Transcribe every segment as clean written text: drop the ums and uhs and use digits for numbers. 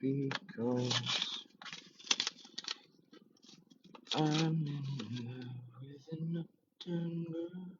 because I'm in love with an uptown girl.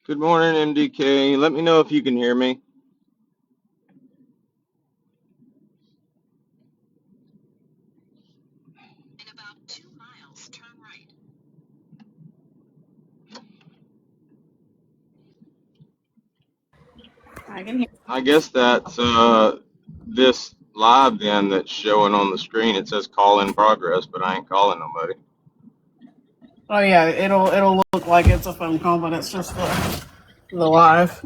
Good morning, MDK. Let me know if you can hear me. In about 2 miles, turn right. I can hear. I guess that's this live then that's showing on the screen. It says call in progress, but I ain't calling nobody. Oh yeah, it'll look like it's a phone call, but it's just the live.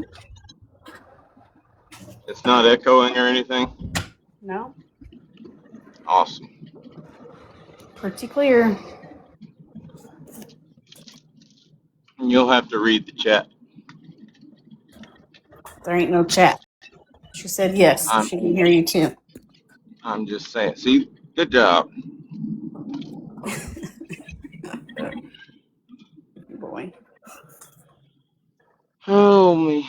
It's not echoing or anything. No, Awesome. pretty clear. You'll have to read the chat. There ain't no chat. She said yes. I'm She can hear you too. I'm just saying. See, good job. Boy. Oh me.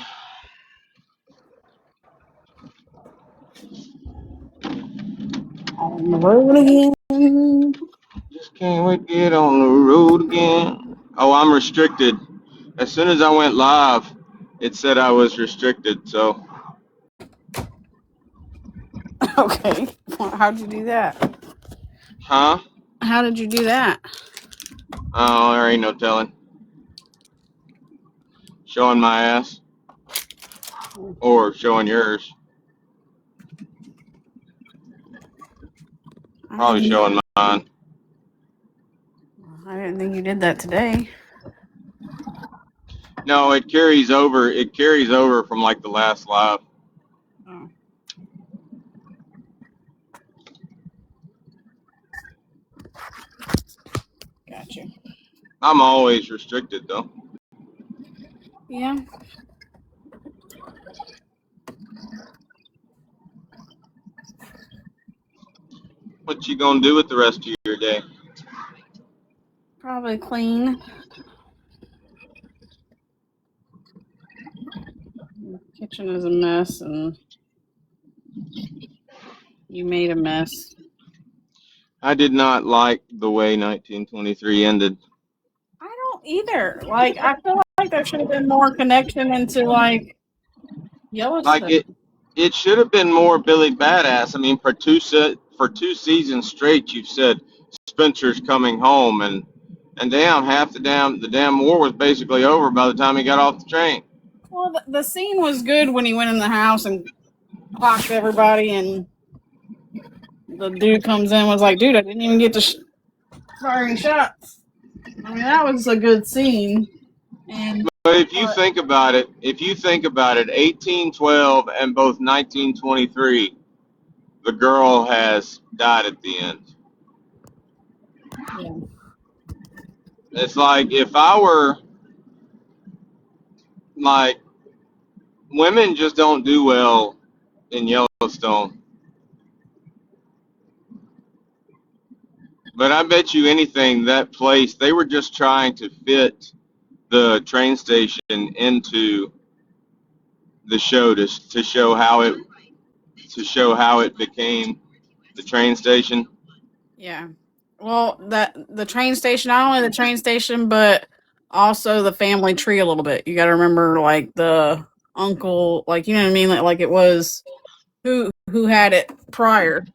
On the road again. Just can't wait to get on the road again. Oh, I'm restricted. As soon as I went live, it said I was restricted. So, Okay. How'd you do that? huh? How did you do that? Oh, there ain't no telling. Showing my ass or showing yours. Probably showing mine. I didn't think you did that today. No, it carries over. It carries over from like the last live. Oh. Gotcha. I'm always restricted though. Yeah. What you gonna do with the rest of your day? Probably clean. The kitchen is a mess and you made a mess. I did not like the way 1923 ended. I don't either. Like, I feel like there should have been more connection into like Like Yellowstone. it should have been more Billy Badass. I mean, for 2 seasons straight, you've said Spencer's coming home, and damn, half the damn war was basically over by the time he got off the train. Well, the scene was good when he went in the house and clocked everybody, and the dude comes in and was like, "Dude, I didn't even get to firing shots." I mean, that was a good scene. And But if you think about it, 1812 and both 1923, the girl has died at the end. yeah, It's like if I were like women just don't do well in Yellowstone. But I bet you anything that place they were just trying to fit the train station into the show to show how it became the train station. yeah. Well, that the train station, not only the train station, but also the family tree a little bit. You got to remember, like the uncle, like you know what I mean, like it was who had it prior,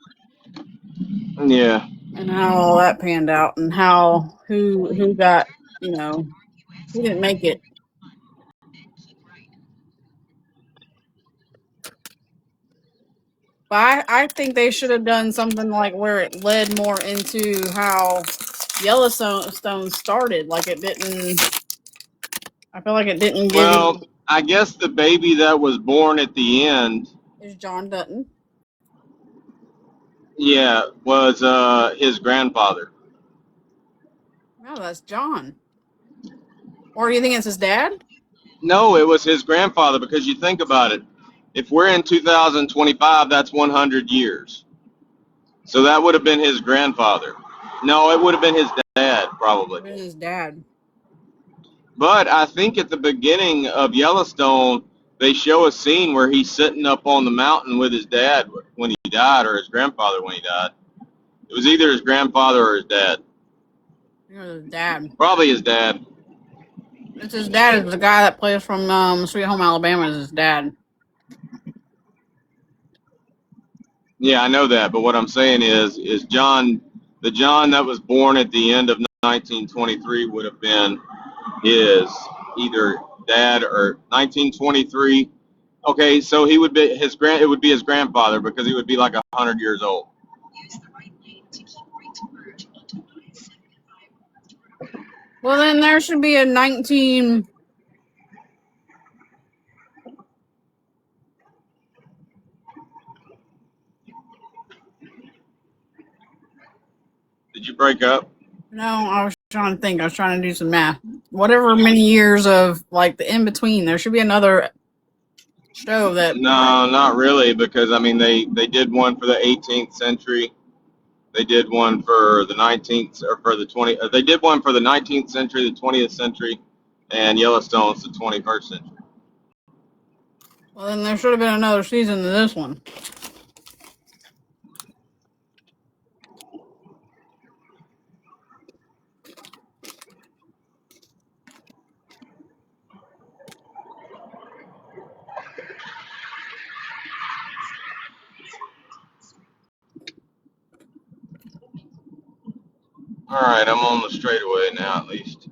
Yeah. and how all that panned out, and how who got who didn't make it. But I think they should have done something like where it led more into how Yellowstone started. Like it didn't. I feel like it didn't give you. Well, I guess the baby that was born at the end, Is John Dutton? yeah, was his grandfather. No, that's John. Or do you think it's his dad? No, it was his grandfather because you think about it. If we're in 2025, that's 100 years. So that would have been his grandfather. No, it would have been his dad, probably. It was his dad. But I think at the beginning of Yellowstone, they show a scene where he's sitting up on the mountain with his dad when he died, or his grandfather when he died. It was either his grandfather or his dad. It was his dad. Probably his dad. It's his dad. Is the guy that plays from Sweet Home Alabama. Is his dad. Yeah, I know that. But what I'm saying is John, the John that was born at the end of 1923 would have been his either dad or 1923. Okay, so he would be his grand. It would be his grandfather because he would be like 100 years old. Well, then there should be a 19. Did you break up? No, I was trying to think. I was trying to do some math. Whatever many years of like the in between, there should be another show that. No, not really, because I mean they did one for the 18th century. They did one for the 19th or for the 20. They did one for the 19th century, the 20th century, and Yellowstone's the 21st century. Well, then there should have been another season to this one. All right, I'm on the straightaway now at least.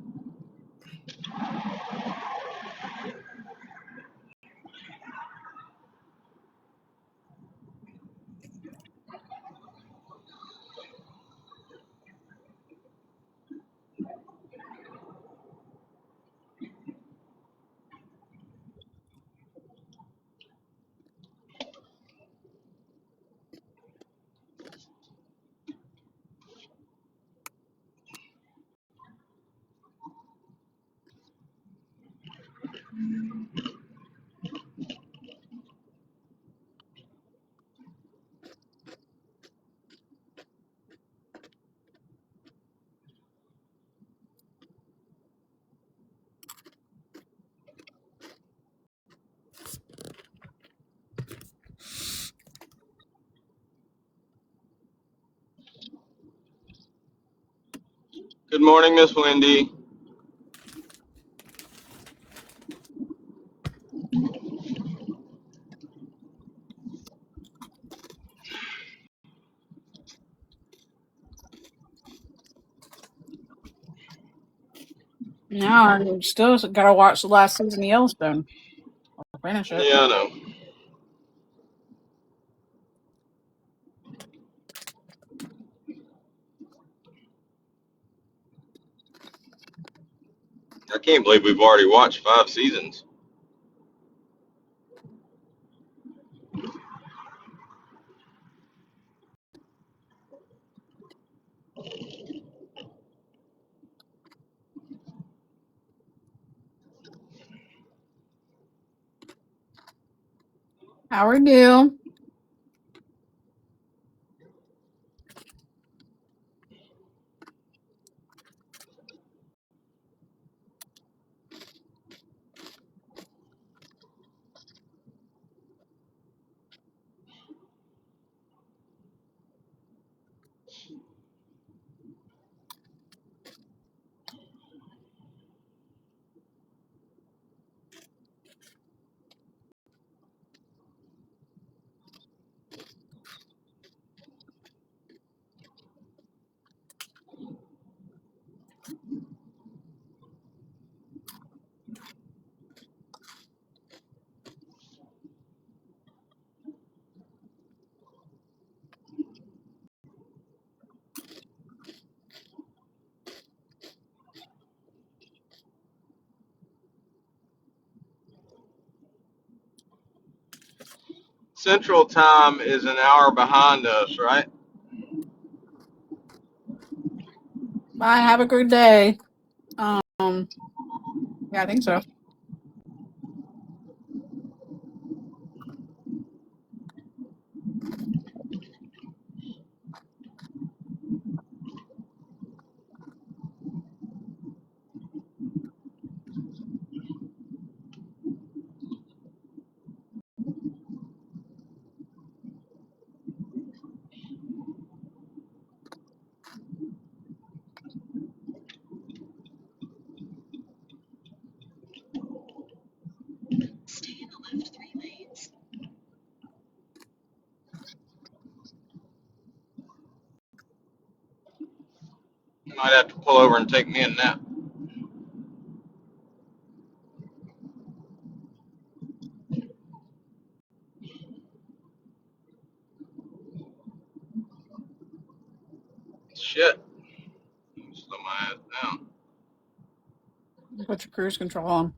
Good morning, Miss Wendy. Now I still gotta watch the last season of Yellowstone. I'll finish it. Yeah, I know. I can't believe we've already watched 5 seasons. How are you? Central Time is an hour behind us, right? Bye. Have a good day. Yeah, I think so. Might have to pull over and take me a nap. Shit. Slow my ass down. Put your cruise control on.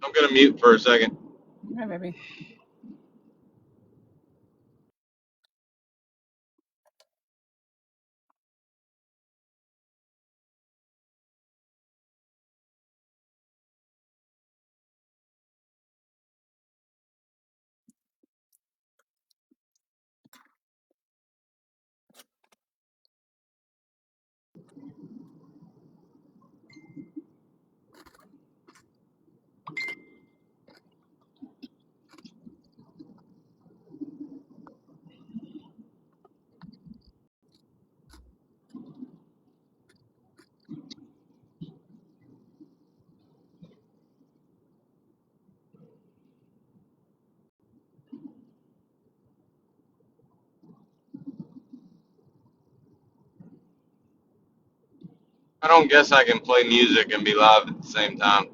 I'm gonna mute for a second. Okay, baby. I don't guess I can play music and be live at the same time.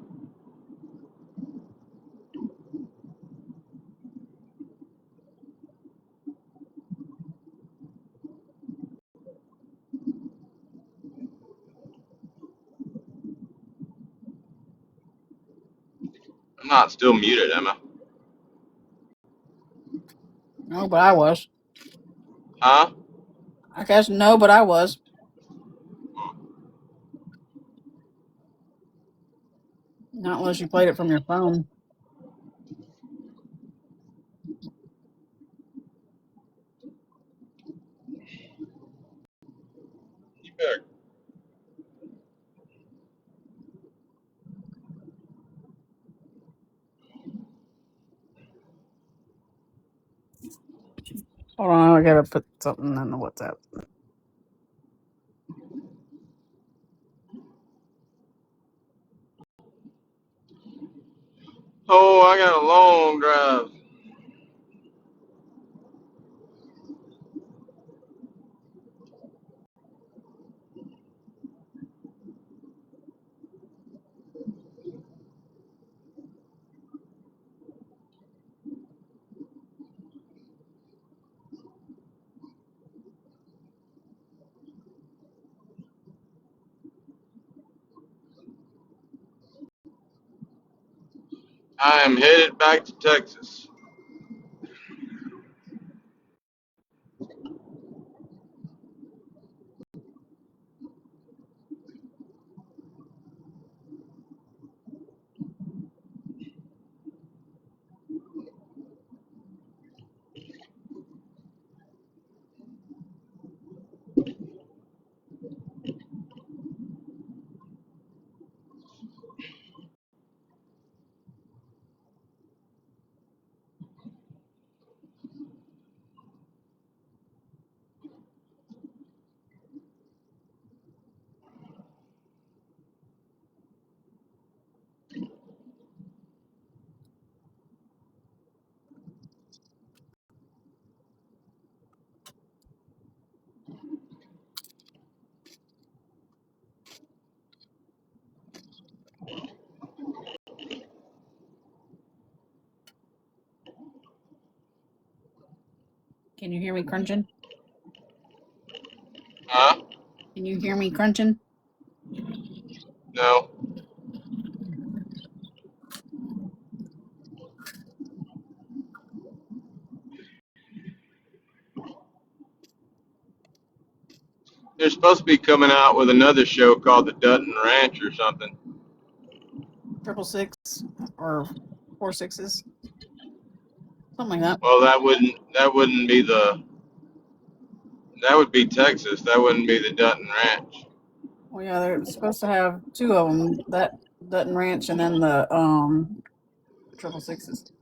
I'm not still muted, am I? No, but I was. Huh? I guess no, but I was. Not unless you played it from your phone. You better. Hold on, I gotta put something in the WhatsApp. Oh, I got a long drive. I am headed back to Texas. Can you hear me crunching? Huh? Can you hear me crunching? No. They're supposed to be coming out with another show called the Dutton Ranch or something. 666 or 4 6s, something like that. Well, that wouldn't be that would be Texas. That wouldn't be the Dutton Ranch. Well, yeah, they're supposed to have two of them. That Dutton Ranch and then the 666s.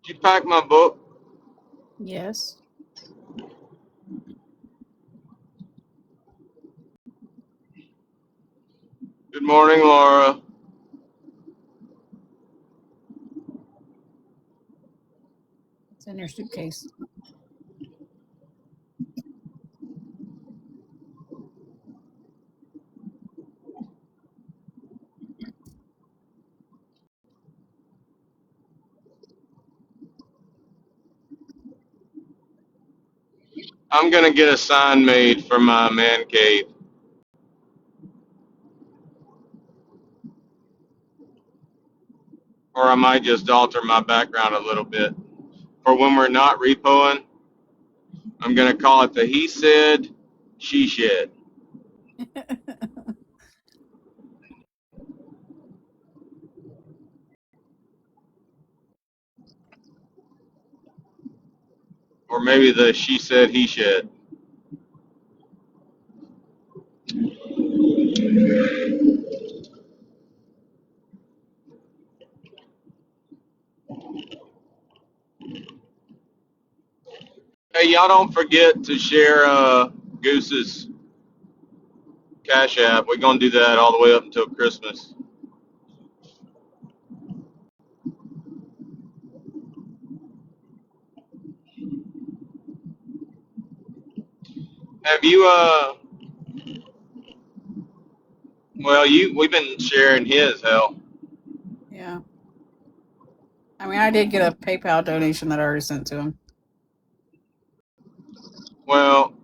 Did you pack my book? Yes. Good morning, Laura. It's in your suitcase. I'm gonna get a sign made for my man cave, or I might just alter my background a little bit. For when we're not repoing, I'm gonna call it the he said, she shed. Or maybe the she said, he shed. Hey, y'all don't forget to share Goose's Cash App. We're gonna do that all the way up until Christmas. Have you well, we've been sharing his hell. Yeah. I mean, I did get a PayPal donation that I already sent to him. Well,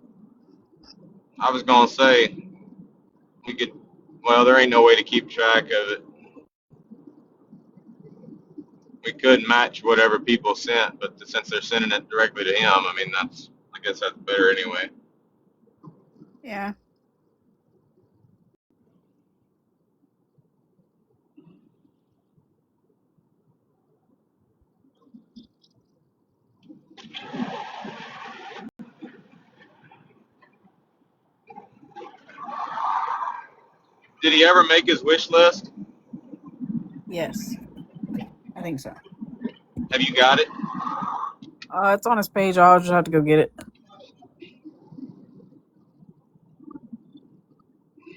I was gonna say we could. Well, there ain't no way to keep track of it. We could match whatever people sent, but since they're sending it directly to him, I mean I guess that's better anyway. Yeah. Did he ever make his wish list? Yes. I think so. Have you got it? It's on his page. I'll just have to go get it.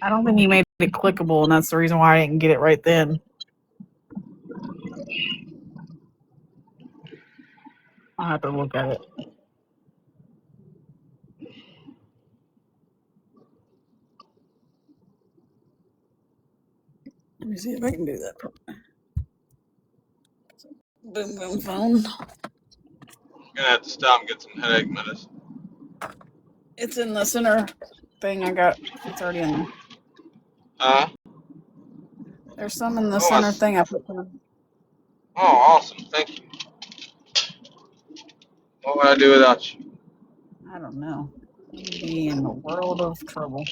I don't think he made it clickable, and that's the reason why I didn't get it right then. I'll have to look at it. Let me see if I can do that. Boom boom phone. I'm gonna have to stop and get some headache medicine. It's in the center thing I got. It's already in there. Huh? There's some in the Oh, center thing I put in. oh, awesome. Thank you. What would I do without you? I don't know. You'd be in a world of trouble.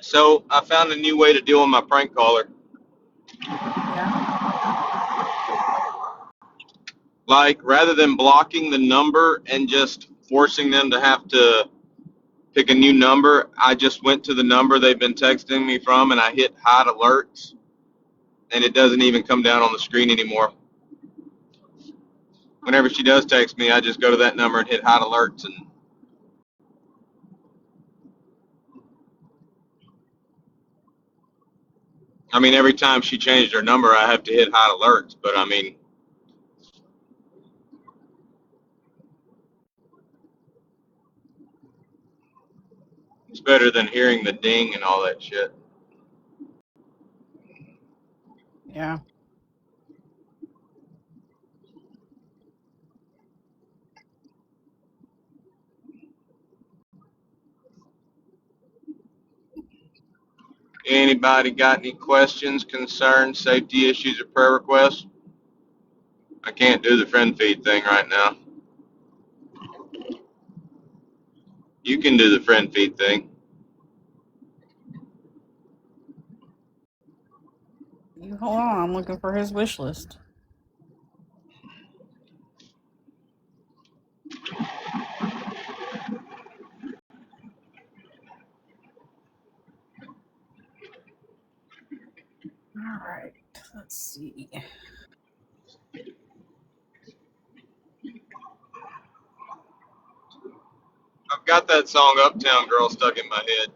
So I found a new way to deal with my prank caller. Yeah. Like rather than blocking the number and just forcing them to have to pick a new number, I just went to the number they've been texting me from and I hit hide alerts, and it doesn't even come down on the screen anymore. Whenever she does text me, I just go to that number and hit hide alerts. And I mean, every time she changed her number, I have to hit hide alerts. But I mean, it's better than hearing the ding and all that shit. Yeah. Anybody got any questions, concerns, safety issues, or prayer requests? I can't do the friend feed thing right now. You can do the friend feed thing. You hold on. I'm looking for his wish list. right. Let's see. I've got that song Uptown Girl stuck in my head.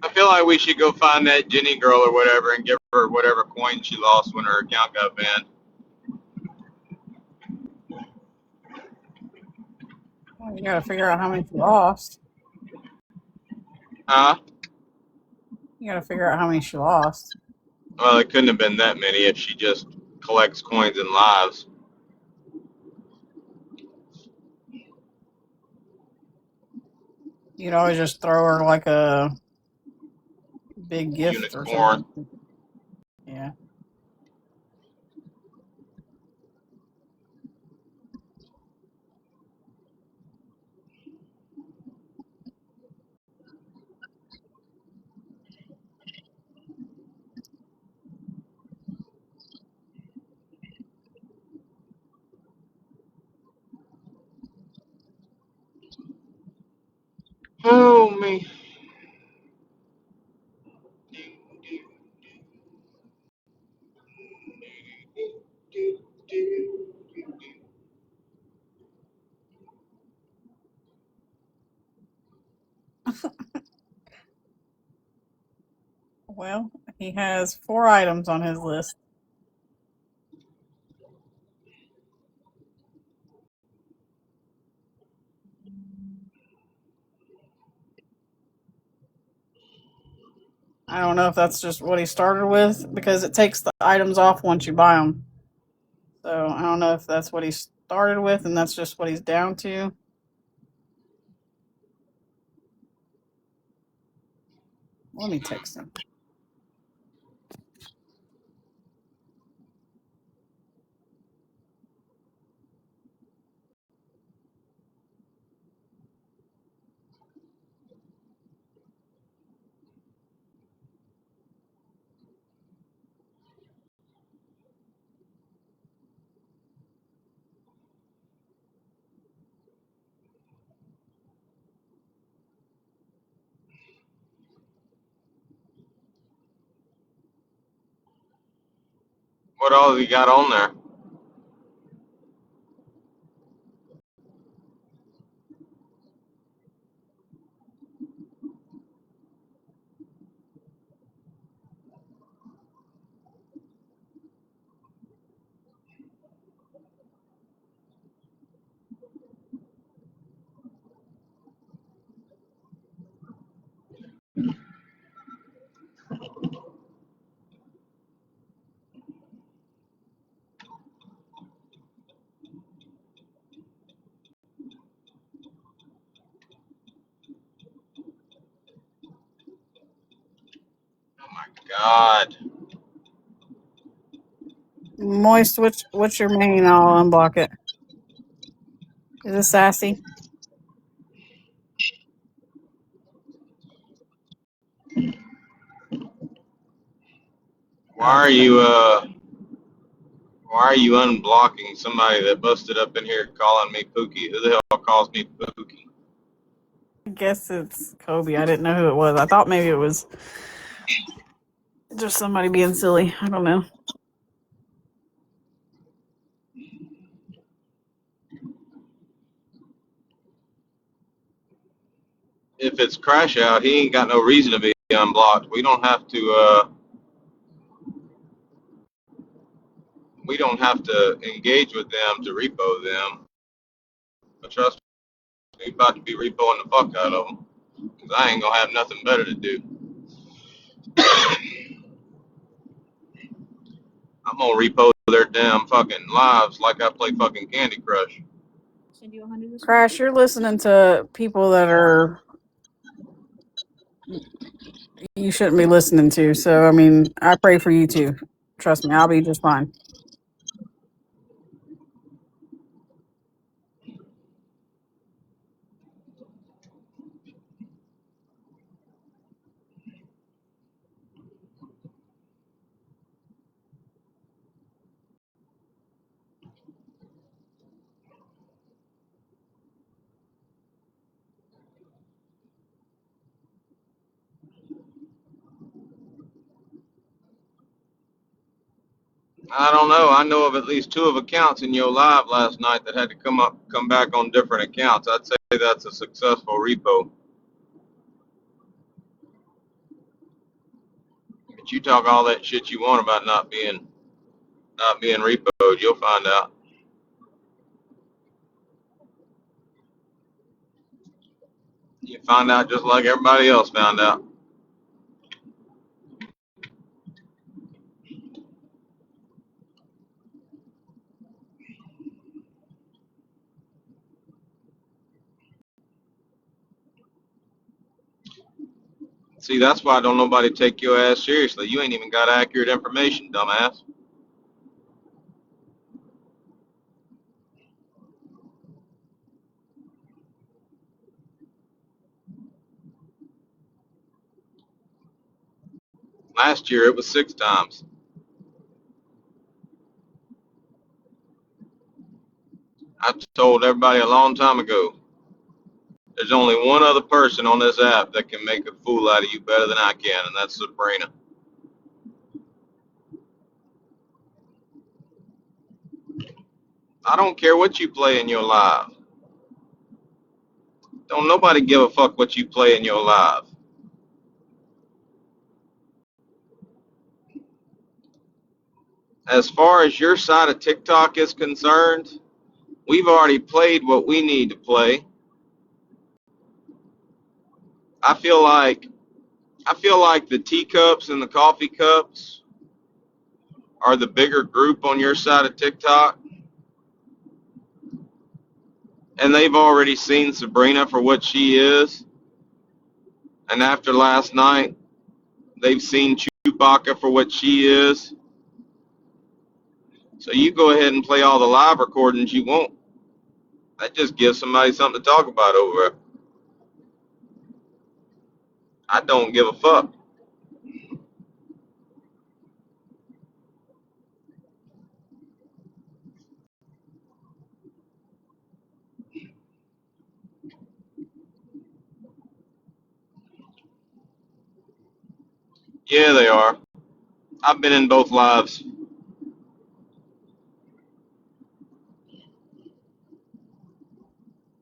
I feel like we should go find that Jenny girl or whatever and give her whatever coin she lost when her account got banned. Well, you got to figure out how many she lost. Huh? You got to figure out how many she lost. Well, it couldn't have been that many if she just collects coins and lives. You'd always just throw her like a big gift or Unicorn. something. Yeah. Oh, me. Well, he has 4 items on his list. I don't know if that's just what he started with because it takes the items off once you buy them. So I don't know if that's what he started with and that's just what he's down to. Let me text him. What all has he got on there? Oh my God. Moist, what's your main? I'll unblock it. Is it sassy? Why are Okay. you why are you unblocking somebody that busted up in here calling me Pookie? Who the hell calls me Pookie? I guess it's Kobe. I didn't know who it was. I thought maybe it was just somebody being silly. I don't know. If it's Crash Out, he ain't got no reason to be unblocked. We don't have to engage with them to repo them. But trust me, we about to be repoing the fuck out of them because I ain't gonna have nothing better to do. I'm gonna repo their damn fucking lives like I play fucking Candy Crush. Crash, you're listening to people that are you shouldn't be listening to. So I mean, I pray for you too. Trust me, I'll be just fine. I don't know. I know of at least two of accounts in your live last night that had to come back on different accounts. I'd say that's a successful repo. But you talk all that shit you want about not being repoed, you'll find out. You find out just like everybody else found out. See, that's why don't nobody take your ass seriously. You ain't even got accurate information, dumbass. Last year it was 6 times. I told everybody a long time ago, there's only one other person on this app that can make a fool out of you better than I can, and that's Sabrina. I don't care what you play in your live. Don't nobody give a fuck what you play in your live. As far as your side of TikTok is concerned, we've already played what we need to play. I feel like the teacups and the coffee cups are the bigger group on your side of TikTok, and they've already seen Sabrina for what she is. And after last night, they've seen Chewbacca for what she is. So you go ahead and play all the live recordings you want. That just gives somebody something to talk about over it. I don't give a fuck. Yeah, they are. I've been in both lives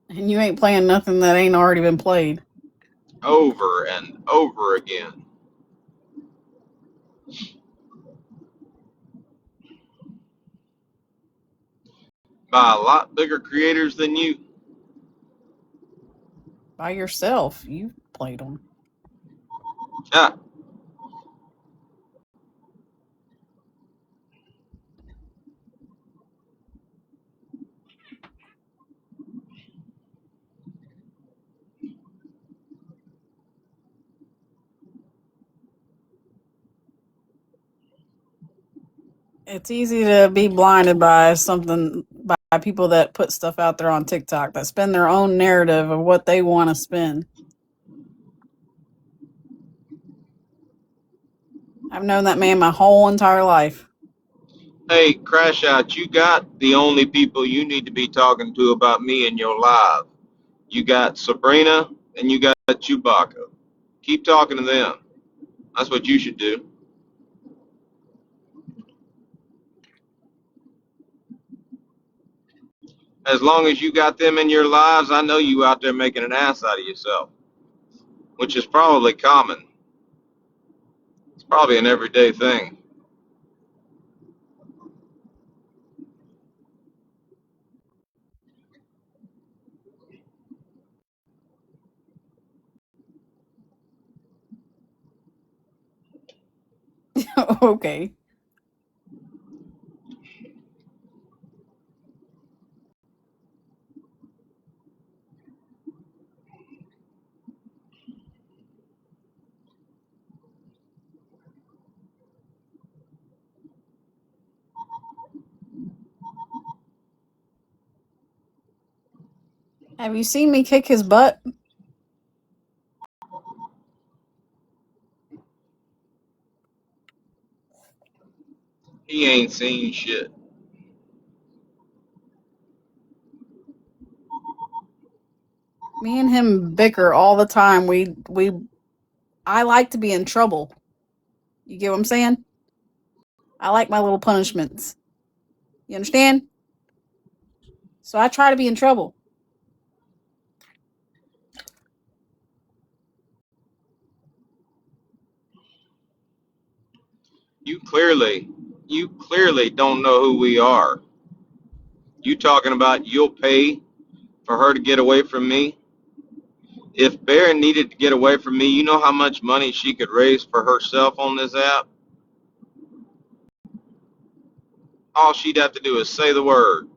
And you ain't playing nothing that ain't already been played. over and over again by a lot bigger creators than you. By yourself, you played them. Ah, It's easy to be blinded by something, by people that put stuff out there on TikTok that spin their own narrative of what they want to spin. I've known that man my whole entire life. hey, Crash Out, you got the only people you need to be talking to about me in your live. You got Sabrina and you got Chewbacca. Keep talking to them. That's what you should do. As long as you got them in your lives, I know you out there making an ass out of yourself, which is probably common. It's probably an everyday thing. Okay. Have you seen me kick his butt? He ain't seen shit. Me and him bicker all the time. I like to be in trouble. You get what I'm saying? I like my little punishments. You understand? So I try to be in trouble. You clearly don't know who we are. You talking about you'll pay for her to get away from me? If Bear needed to get away from me, you know how much money she could raise for herself on this app? All she'd have to do is say the word.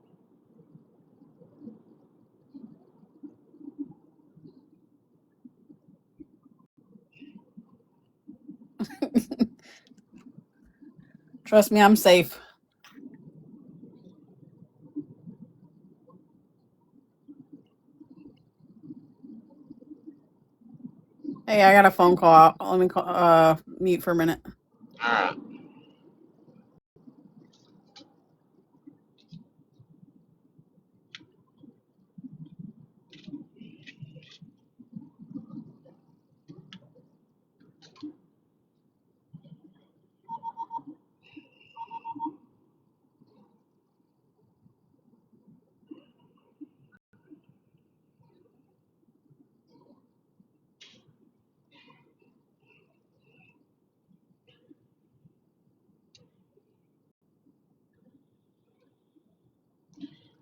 Trust me, I'm safe. Hey, I got a phone call. Let me mute for a minute. All right.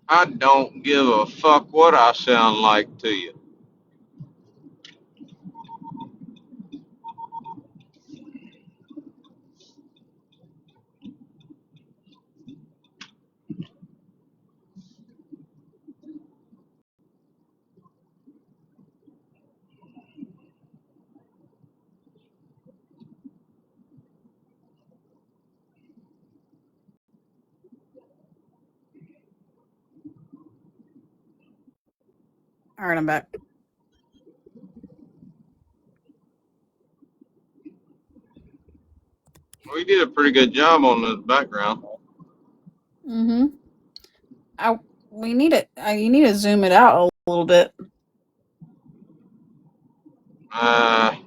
I don't give a fuck what I sound like to you. All right, I'm back. We did a pretty good job on the background. Mm-hmm. We need it. You need to zoom it out a little bit. I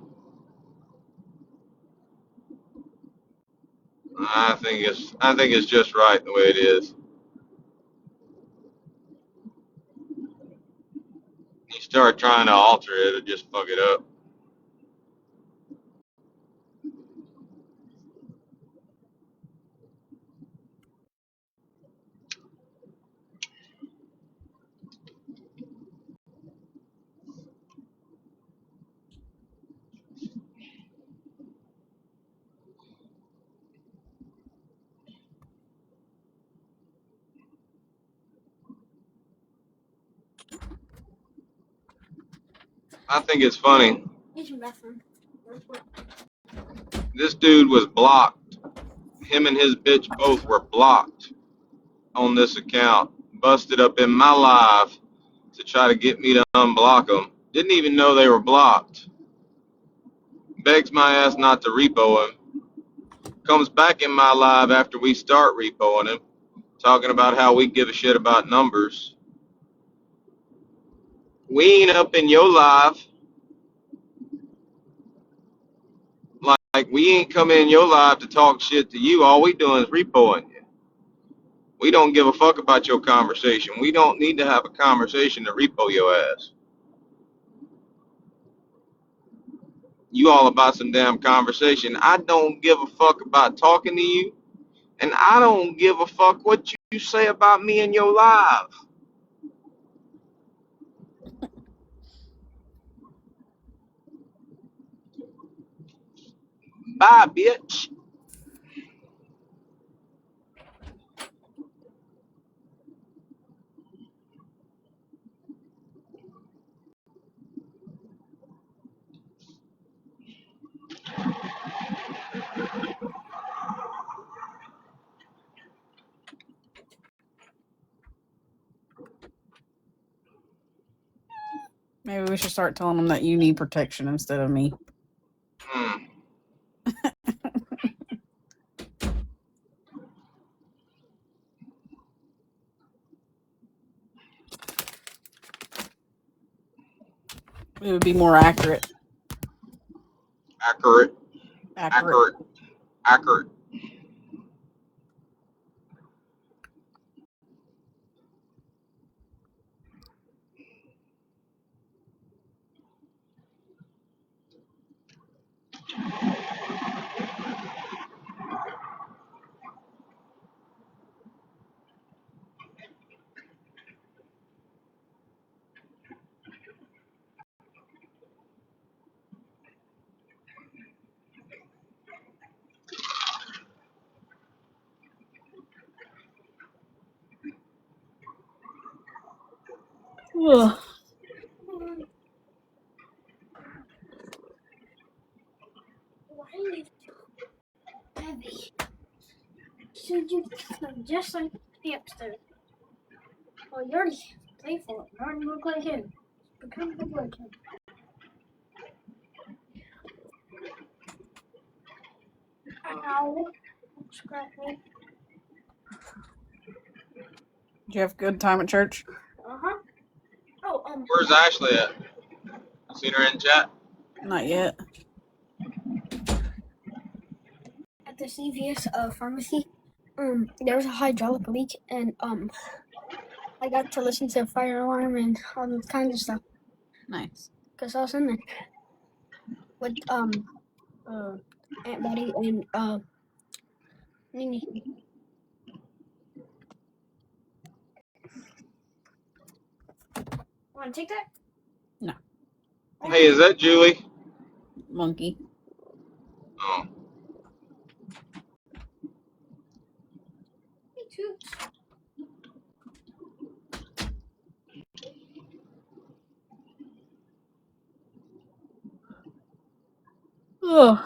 think it's just right the way it is. You start trying to alter it, it'll just fuck it up. I think it's funny. This dude was blocked. Him and his bitch both were blocked on this account. Busted up in my live to try to get me to unblock them. Didn't even know they were blocked. Begs my ass not to repo him. Comes back in my live after we start repoing him, talking about how we give a shit about numbers. We ain't up in your live. Like we ain't come in your live to talk shit to you. All we doing is repoing you. We don't give a fuck about your conversation. We don't need to have a conversation to repo your ass. You all about some damn conversation. I don't give a fuck about talking to you, and I don't give a fuck what you say about me in your live. Bye, bitch. Maybe we should start telling them that you need protection instead of me. Hmm. It would be more accurate. Accurate. Accurate. Accurate. Ugh. Why are you so heavy? Should you become just like the hamster? Well, you already play for it. You already look like him. Become look like him. Ow. Don't scratch me. Did you have a good time at church? Uh-huh. Oh, Where's Ashley at? Seen her in chat? Not yet. at the CVS pharmacy, there was a hydraulic leak, and I got to listen to a fire alarm and all that kind of stuff. Nice. Cause I was in there with Aunt Betty and Nini. Want to take that? No. Hey, is that Julie? Monkey. Oh. Me too. Ugh.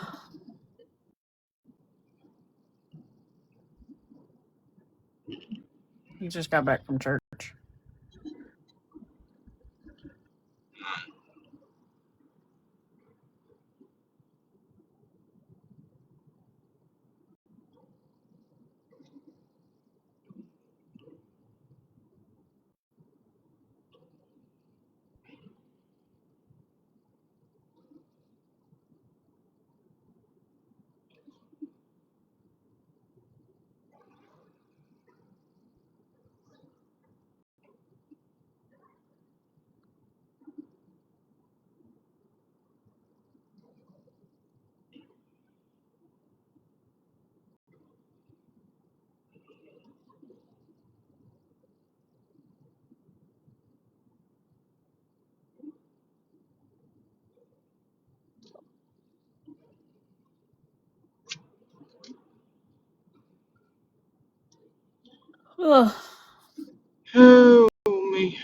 You just got back from church. Ugh. Oh, me.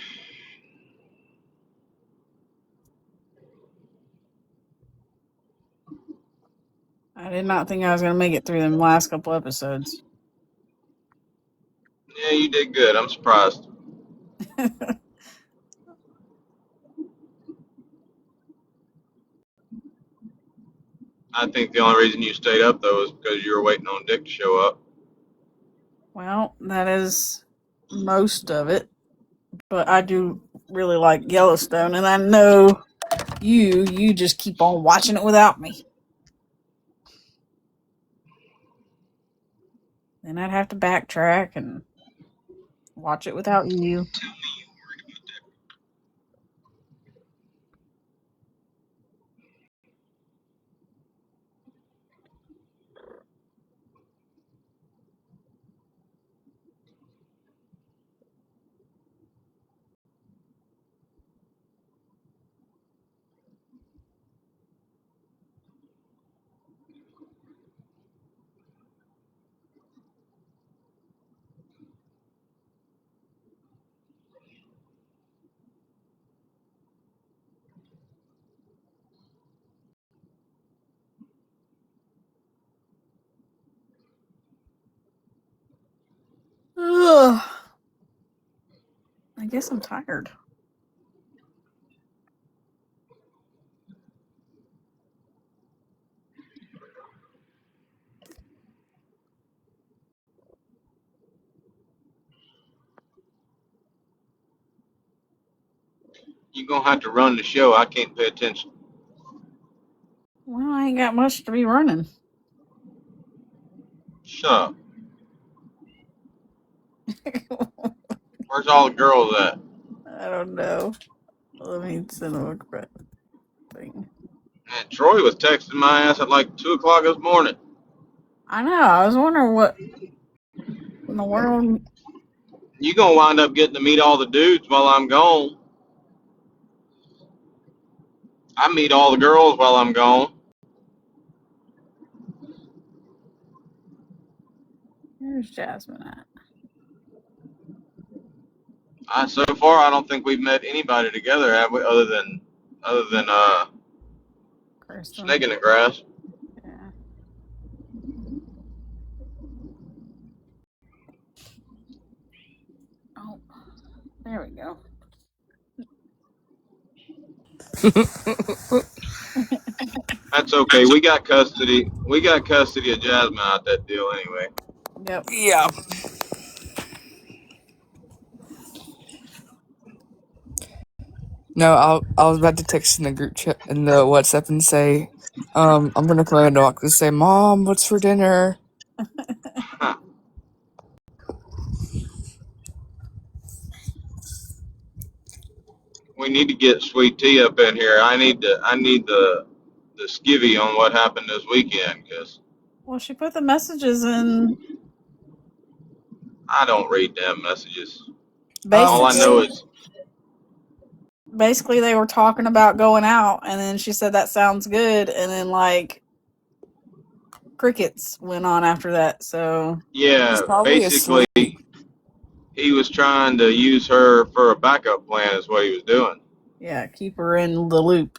I did not think I was gonna make it through them last couple episodes. Yeah, you did good. I'm surprised. I think the only reason you stayed up, though, is because you were waiting on Dick to show up. Well, that is most of it. But I do really like Yellowstone, and I know you just keep on watching it without me. Then I'd have to backtrack and watch it without you. Ugh. I guess I'm tired. You're going to have to run the show. I can't pay attention. Well, I ain't got much to be running. Shut up. Where's all the girls at? I don't know. Let me send them a correct thing. Man, Troy was texting my ass at like 2 o'clock this morning. I know. I was wondering what in the world. You going to wind up getting to meet all the dudes while I'm gone. I meet all the girls while I'm gone. Where's Jasmine at? So far, I don't think we've met anybody together, have we? Other than Kristen. Snake in the Grass. Yeah. Oh, there we go. That's okay. We got custody. We got custody of Jasmine out that deal anyway. Yep. Yeah. No, I was about to text in the group chat in the WhatsApp and say, I'm gonna come in and say, Mom, what's for dinner? We need to get Sweet Tea up in here. I need the skivvy on what happened this weekend because Well, she put the messages in. I don't read damn messages. All I know Basically, is basically they were talking about going out, and then she said that sounds good, and then like crickets went on after that. So She's yeah, probably basically asleep. he was trying to use her for a backup plan is what he was doing. yeah, keep her in the loop.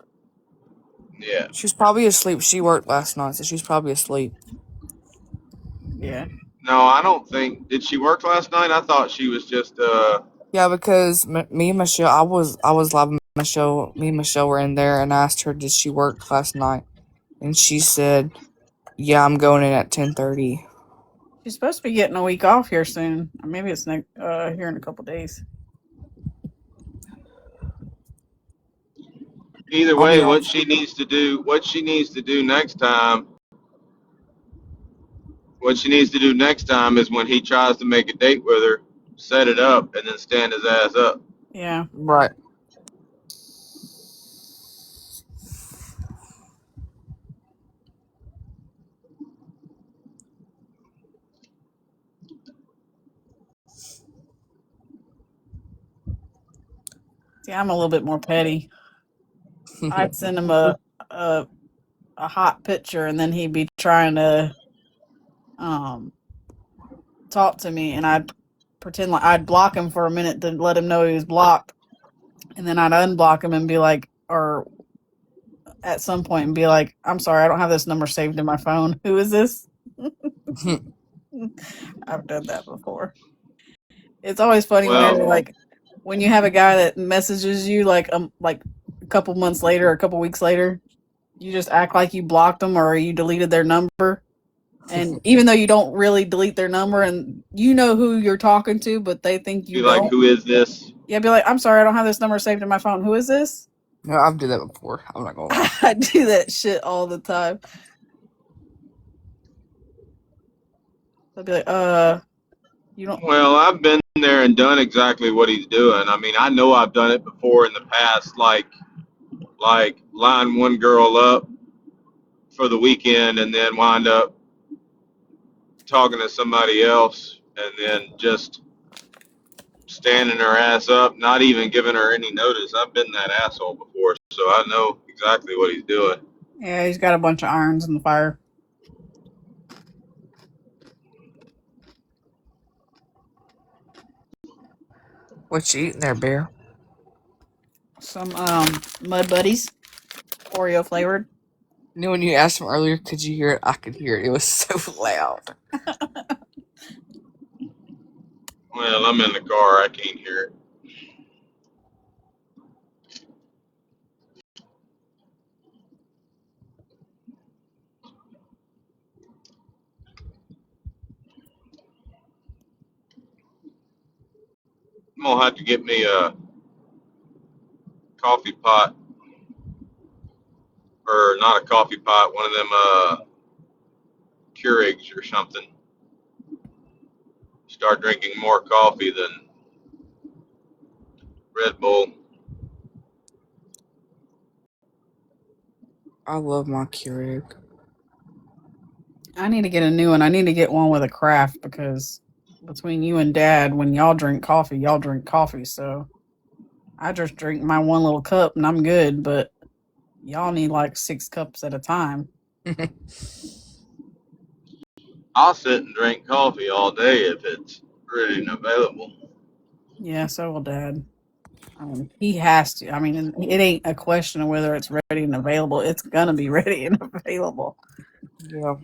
Yeah. She's probably asleep. She worked last night, so she's probably asleep. Yeah. No, I don't think. Did she work last night? I thought she was just. Yeah, because me and Michelle, I was live with Michelle. Me and Michelle were in there, and I asked her, did she work last night? And she said, yeah, I'm going in at 10:30. She's supposed to be getting a week off here soon. Or maybe it's here in a couple days. Either I'll be way, off. what she needs to do next time. What she needs to do next time is when he tries to make a date with her, set it up, and then stand his ass up. Yeah. Right. See, I'm a little bit more petty. I'd send him a hot picture, and then he'd be trying to talk to me, and I'd pretend like I'd block him for a minute to let him know he was blocked, and then I'd unblock him and be like, or at some point and be like, I'm sorry, I don't have this number saved in my phone. Who is this? I've done that before. It's always funny whenever Well, like when you have a guy that messages you like a couple months later or a couple weeks later, you just act like you blocked them or you deleted their number. And even though you don't really delete their number and you know who you're talking to, but they think you be like, don't. who is this? Yeah, be like, I'm sorry, I don't have this number saved in my phone. Who is this? No, I've done that before. I'm not gonna lie. I do that shit all the time. I'll be like, you don't. Well, I've been there and done exactly what he's doing. I mean, I know I've done it before in the past, like line one girl up for the weekend and then wind up talking to somebody else and then just standing her ass up, not even giving her any notice. I've been that asshole before, so I know exactly what he's doing. Yeah, he's got a bunch of irons in the fire. What you eating there, Bear? Some Mud Buddies, Oreo flavored. You know when you asked him earlier, could you hear it? I could hear it. It was so loud. Well, I'm in the car. I can't hear it. I'm going to have to get me a coffee pot, or not a coffee pot, one of them Keurigs or something. Start drinking more coffee than Red Bull. I love my Keurig. I need to get a new one. I need to get one with a craft because between you and Dad, when y'all drink coffee. So I just drink my one little cup and I'm good. But y'all need like 6 cups at a time. I'll sit and drink coffee all day if it's ready and available. Yeah, so will Dad. I mean, he has to. I mean, it ain't a question of whether it's ready and available. It's gonna be ready and available. Yeah.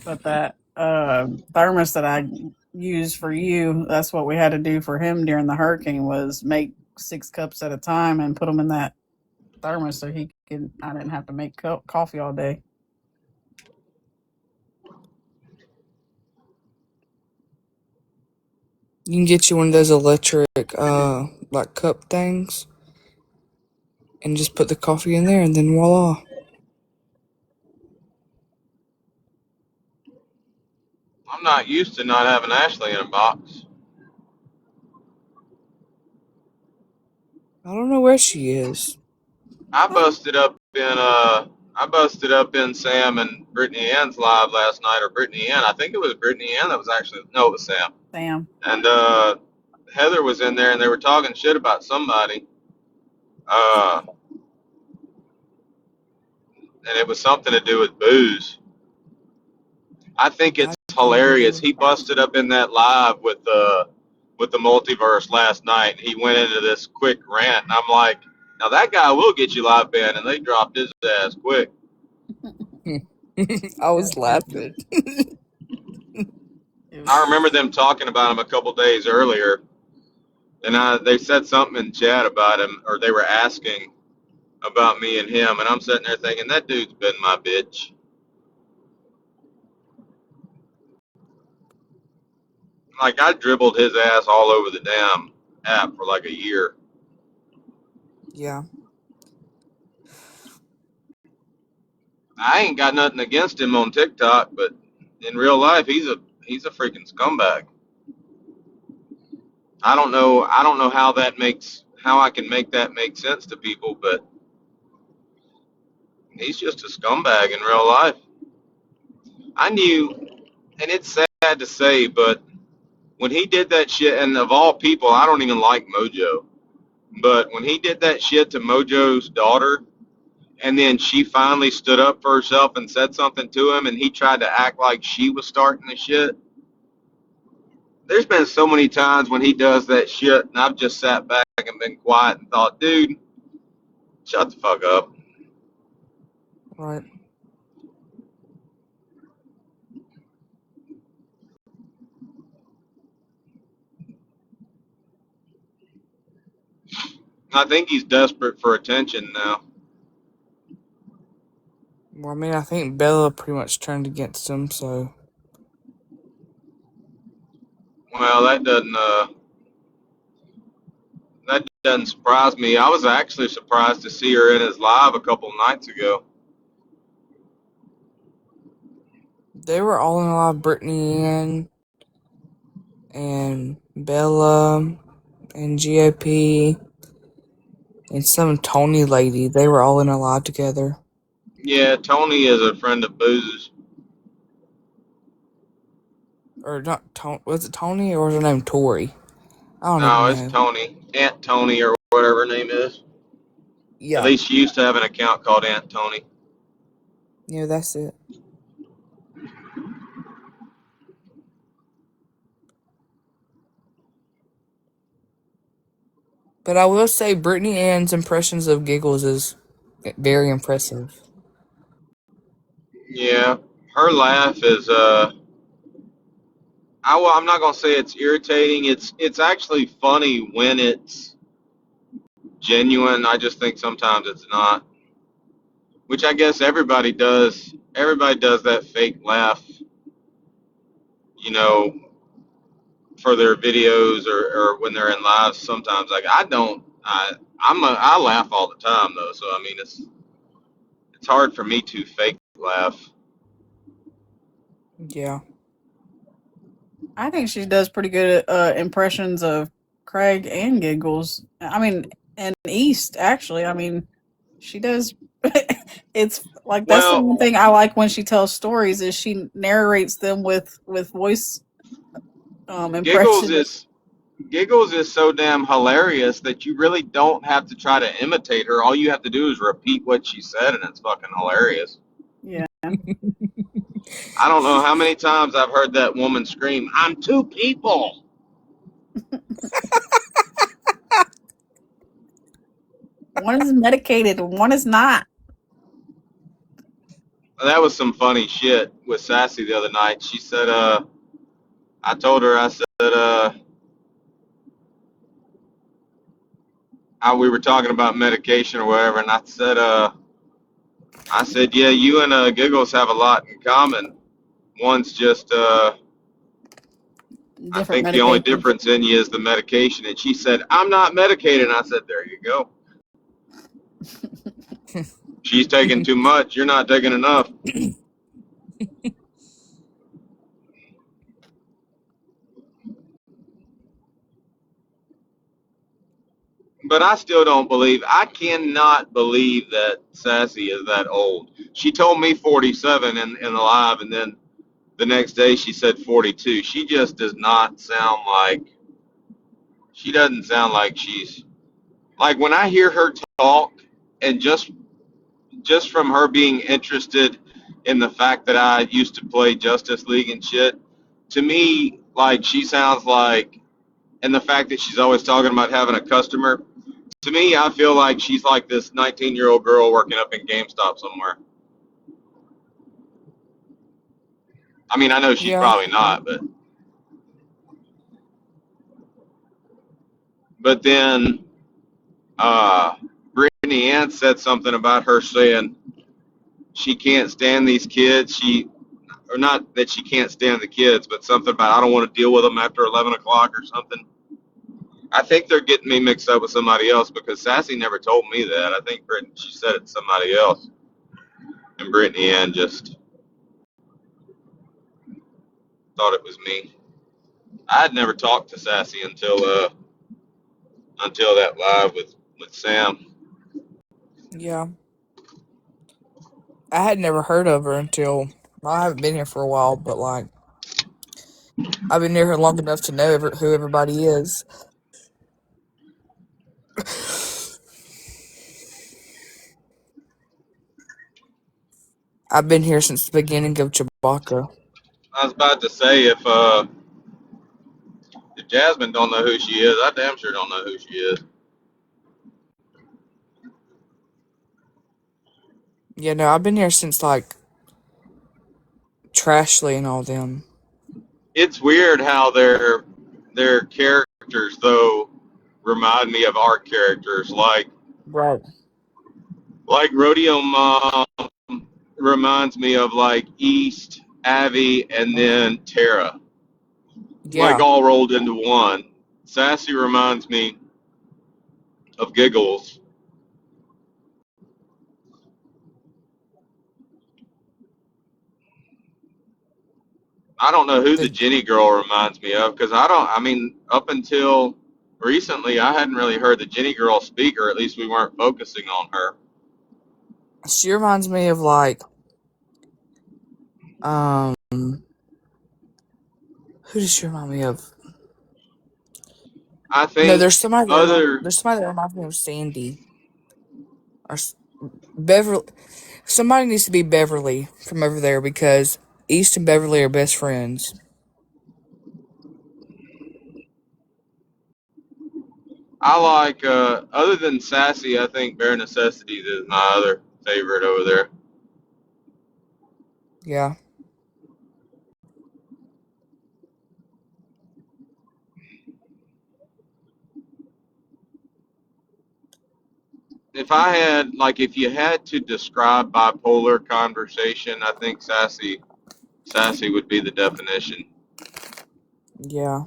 But that thermos that I used for you, that's what we had to do for him during the hurricane was make 6 cups at a time and put them in that thermos so he could. I didn't have to make coffee all day. You can get you one of those electric, like cup things, and just put the coffee in there, and then voila. I'm not used to not having Ashley in a box. I don't know where she is. I busted up in Sam and Brittany Ann's live last night, or Brittany Ann. I think it was Brittany Ann that was actually, no, it was Sam. Sam. And Heather was in there, and they were talking shit about somebody. And it was something to do with booze. I think I it's hilarious. remember. He busted up in that live with the multiverse last night. He went into this quick rant, and I'm like, now that guy will get you live banned, and they dropped his ass quick. I was laughing. I remember them talking about him a couple days earlier, and they said something in chat about him, or they were asking about me and him, and I'm sitting there thinking that dude's been my bitch. Like I dribbled his ass all over the damn app for like a year. Yeah. I ain't got nothing against him on TikTok, but in real life, he's a freaking scumbag. I don't know how I can make that make sense to people, but he's just a scumbag in real life. I knew, and it's sad to say, but when he did that shit, and of all people, I don't even like Mojo, but when he did that shit to Mojo's daughter, and then she finally stood up for herself and said something to him, and he tried to act like she was starting the shit. There's been so many times when he does that shit, and I've just sat back and been quiet and thought, dude, shut the fuck up. Right. I think he's desperate for attention now. Well, I mean, I think Bella pretty much turned against him, so. Well, that doesn't surprise me. I was actually surprised to see her in his live a couple nights ago. They were all in a lot of Brittany and Bella and GOP and some Tony lady. They were all in a live together. Yeah, Tony is a friend of Booz's. Or not Tony. Was it Tony or was her name Tori? I don't No, even it's know. Tony. Aunt Tony or whatever her name is. Yeah. At least she used to have an account called Aunt Tony. Yeah, that's it. But I will say Brittany Ann's impressions of Giggles is very impressive. Yeah, her laugh is I'm not gonna say it's irritating. It's actually funny when it's genuine. I just think sometimes it's not. Which I guess everybody does. Everybody does that fake laugh, you know, for their videos or when they're in live. Sometimes, like I don't. I laugh all the time though. So I mean, it's hard for me to fake laugh. Yeah. I think she does pretty good impressions of Craig and Giggles. I mean, and East actually. I mean, she does. It's like that's the Well, one thing I like when she tells stories is she narrates them with voice Giggles impressions. is Giggles is so damn hilarious that you really don't have to try to imitate her. All you have to do is repeat what she said, and it's fucking hilarious. Yeah. I don't know how many times I've heard that woman scream, "I'm two people." One is medicated and one is not. That was some funny shit with Sassy the other night. She said, I told her, I said, we were talking about medication or whatever, and I said, yeah, you and Giggles have a lot in common. One's just, I Different think the only medications. difference in you is the medication. And she said, I'm not medicated. And I said, there you go. She's taking too much. You're not taking enough. But I still don't believe, I cannot believe that Sassy is that old. She told me 47 in the live, and then the next day she said 42. She just does not sound like, she doesn't sound like she's, like when I hear her talk, and just from her being interested in the fact that I used to play Justice League and shit, to me, like she sounds like, and the fact that she's always talking about having a customer, to me, I feel like she's like this 19-year-old girl working up in GameStop somewhere. I mean, I know she's Yeah. probably not, but then Brittany Ann said something about her saying she can't stand these kids. Or not that she can't stand the kids, but something about I don't want to deal with them after 11 o'clock or something. I think they're getting me mixed up with somebody else because Sassy never told me that. I think she said it to somebody else, and Brittany Ann just thought it was me. I had never talked to Sassy until that live with Sam. Yeah. I had never heard of her until, well, I haven't been here for a while, but like I've been near her long enough to know who everybody is. I've been here since the beginning of Chewbacca. I was about to say if Jasmine don't know who she is, I damn sure don't know who she is. Yeah, no, I've been here since like Trashly and all them. It's weird how their characters though remind me of our characters, Right. like Rodeo Mom reminds me of like East, Abby, and then Tara, like Yeah. all rolled into one. Sassy reminds me of Giggles. I don't know who the The Jenny girl reminds me of because I mean, up until recently, I hadn't really heard the Jenny girl speak, or at least we weren't focusing on her. She reminds me of like who does she remind me of? I No, think other, there's somebody that reminds me of Sandy or Beverly. Somebody needs to be Beverly from over there because East and Beverly are best friends. I like, other than Sassy, I think Bare Necessities is my other favorite over there. Yeah. If you had to describe bipolar conversation, I think Sassy would be the definition. Yeah.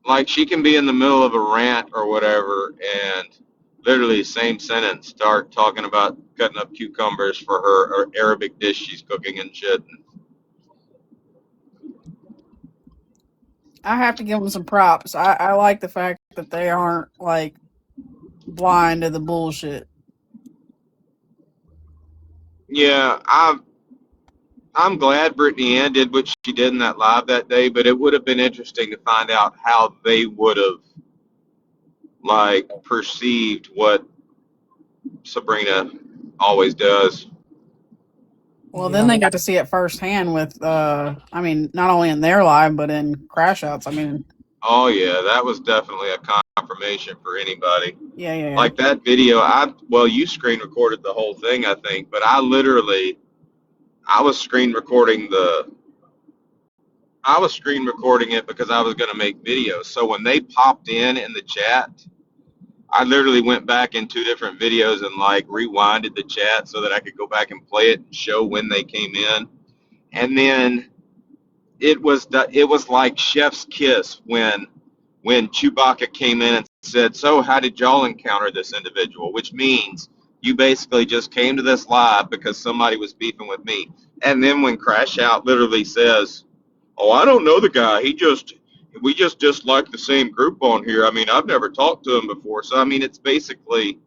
Like she can be in the middle of a rant or whatever, and literally same sentence start talking about cutting up cucumbers for her Arabic dish she's cooking and shit. I have to give them some props. I like the fact that they aren't like blind to the bullshit. Yeah, I'm glad Brittany Ann did what she did in that live that day, but it would have been interesting to find out how they would have like perceived what Sabrina always does. Well, then Yeah. they got to see it firsthand with, I mean, not only in their live, but in Crash Outs. I mean, Oh yeah, that was definitely a confirmation for anybody. yeah. Like that video, well, you screen recorded the whole thing, I think, but I was screen recording I was screen recording it because I was going to make videos. So when they popped in the chat, I literally went back in two different videos and like rewinded the chat so that I could go back and play it and show when they came in. And then it was like Chef's Kiss when Chewbacca came in and said, "So how did y'all encounter this individual?" Which means you basically just came to this live because somebody was beefing with me. And then when Crash Out literally says, "Oh, I don't know the guy. We just dislike the same group on here. I mean, I've never talked to him before." So I mean, it's basically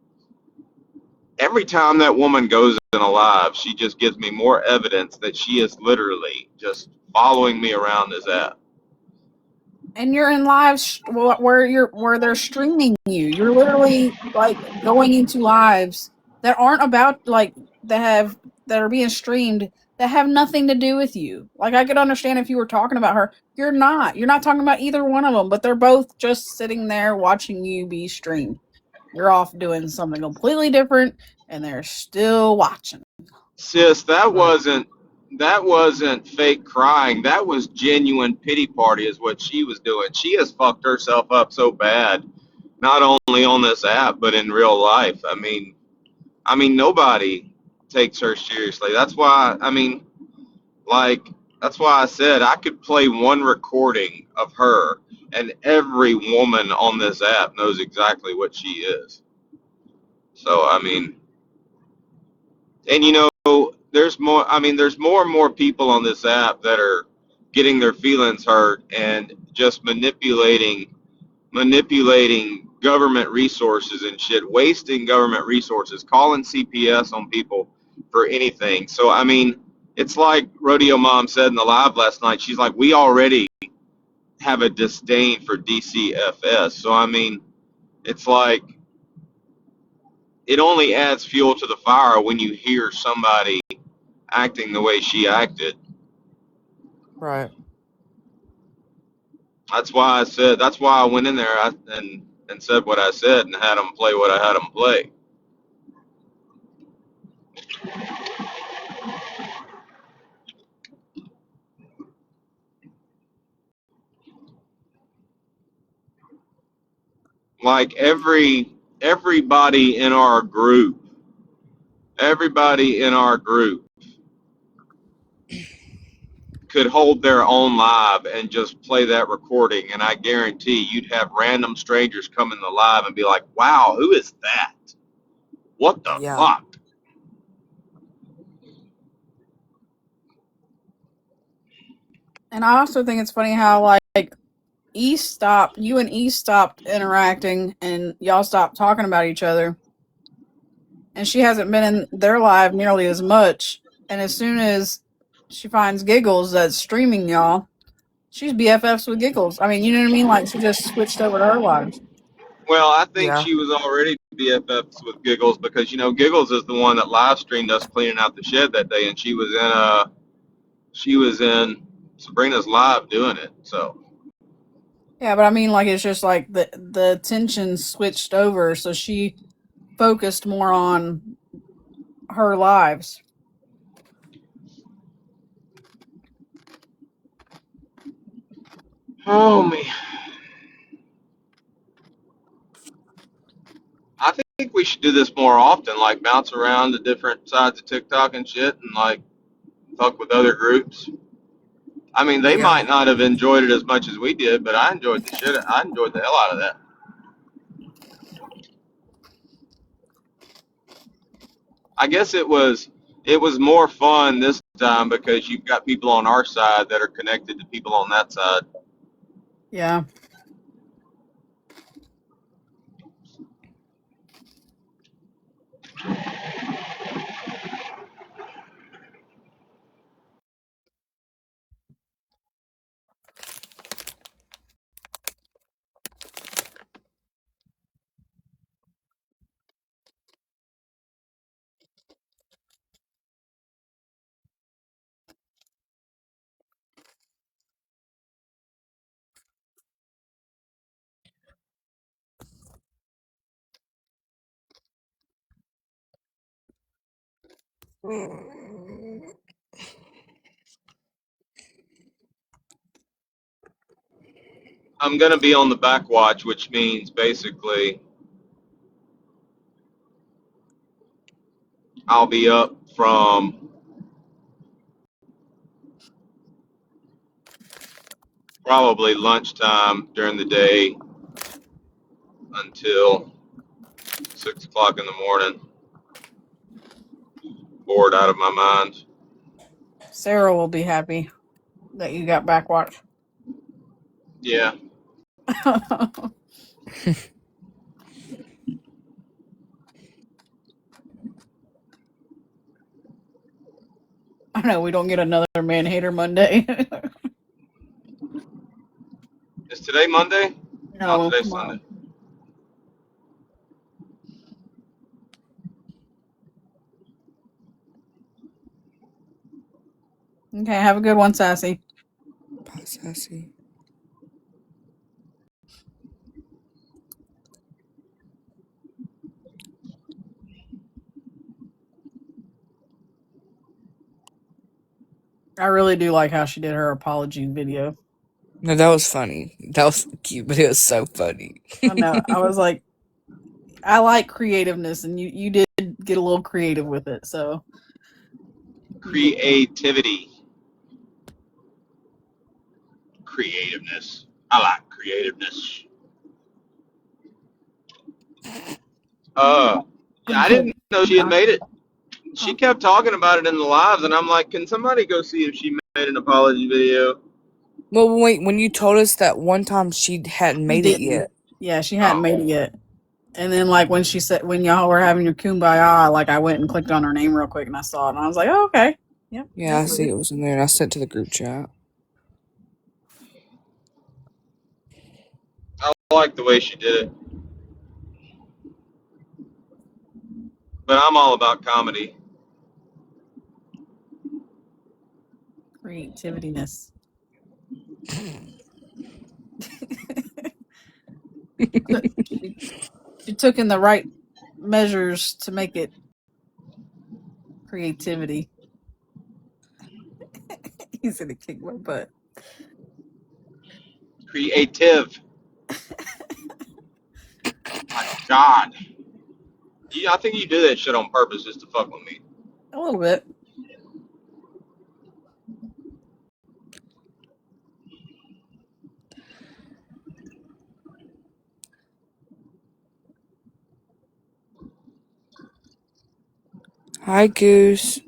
every time that woman goes in a live, she just gives me more evidence that she is literally just following me around this app. And you're in lives where they're streaming you. You're literally like going into lives that aren't about like that are being streamed that have nothing to do with you. Like I could understand if you were talking about her. You're not. You're not talking about either one of them, but they're both just sitting there watching you be streamed. You're off doing something completely different and they're still watching. Sis, Right. that wasn't fake crying. That was genuine pity party is what she was doing. She has fucked herself up so bad, not only on this app but in real life. I mean nobody takes her seriously. That's why I said I could play one recording of her and every woman on this app knows exactly what she is. So I mean, and there's more and more people on this app that are getting their feelings hurt and just manipulating government resources and shit, wasting government resources, calling CPS on people for anything. So I mean, it's like Rodeo Mom said in the live last night. She's like, we already have a disdain for DCFS. So I mean, it's like it only adds fuel to the fire when you hear somebody acting the way she acted. Right. That's why I went in there and said what I said and had them play what I had them play. Like everybody in our group, everybody in our group could hold their own live and just play that recording, and I guarantee you'd have random strangers come in the live and be like, "Wow, who is that? What the Yeah. fuck?" And I also think it's funny how like you and East stopped interacting and y'all stopped talking about each other. And she hasn't been in their live nearly as much. And as soon as she finds Giggles that's streaming y'all, she's BFFs with Giggles. I mean, you know what I mean? Like she just switched over to her lives. Well, I think Yeah. she was already BFFs with Giggles because Giggles is the one that live streamed us cleaning out the shed that day, and she was in Sabrina's live doing it. So Yeah, but I mean, like it's just like the tension switched over, so she focused more on her lives. oh man, I think we should do this more often, like bounce around to different sides of TikTok and shit, and like fuck with other groups. I mean, they Yeah. might not have enjoyed it as much as we did, but I enjoyed the shit. I enjoyed the hell out of that. I guess it was more fun this time because you've got people on our side that are connected to people on that side. Yeah. I'm gonna be on the back watch, which means basically I'll be up from probably lunchtime during the day until 6 o'clock in the morning, bored out of my mind. Sarah will be happy that you got back watch. Yeah, I know we don't get another Man Hater Monday. is today Monday? No, No, today's tomorrow. Sunday. Okay, have a good one, Sassy. Bye, Sassy. I really do like how she did her apology video. No, that was funny. That was cute, but it was so funny. I know. I was like, I like creativeness, and you did get a little creative with it. So Creativity, creativeness. I like creativeness. I didn't know she had made it. She kept talking about it in the lives, and I'm like, can somebody go see if she made an apology video? Well, wait, when you told us that one time she hadn't made it yet. Yeah, she hadn't made it yet. And then, like, when she said, when y'all were having your kumbaya, like, I went and clicked on her name real quick and I saw it. And I was like, oh, okay. Yep. Yeah, I see it was in there, and I sent it to the group chat. I like the way she did it. But I'm all about comedy. Creativityness. She took in the right measures to make it creativity. He's gonna kick my butt. Creative. My God. I think you do that shit on purpose just to fuck with me. A little bit. Hi, Goose.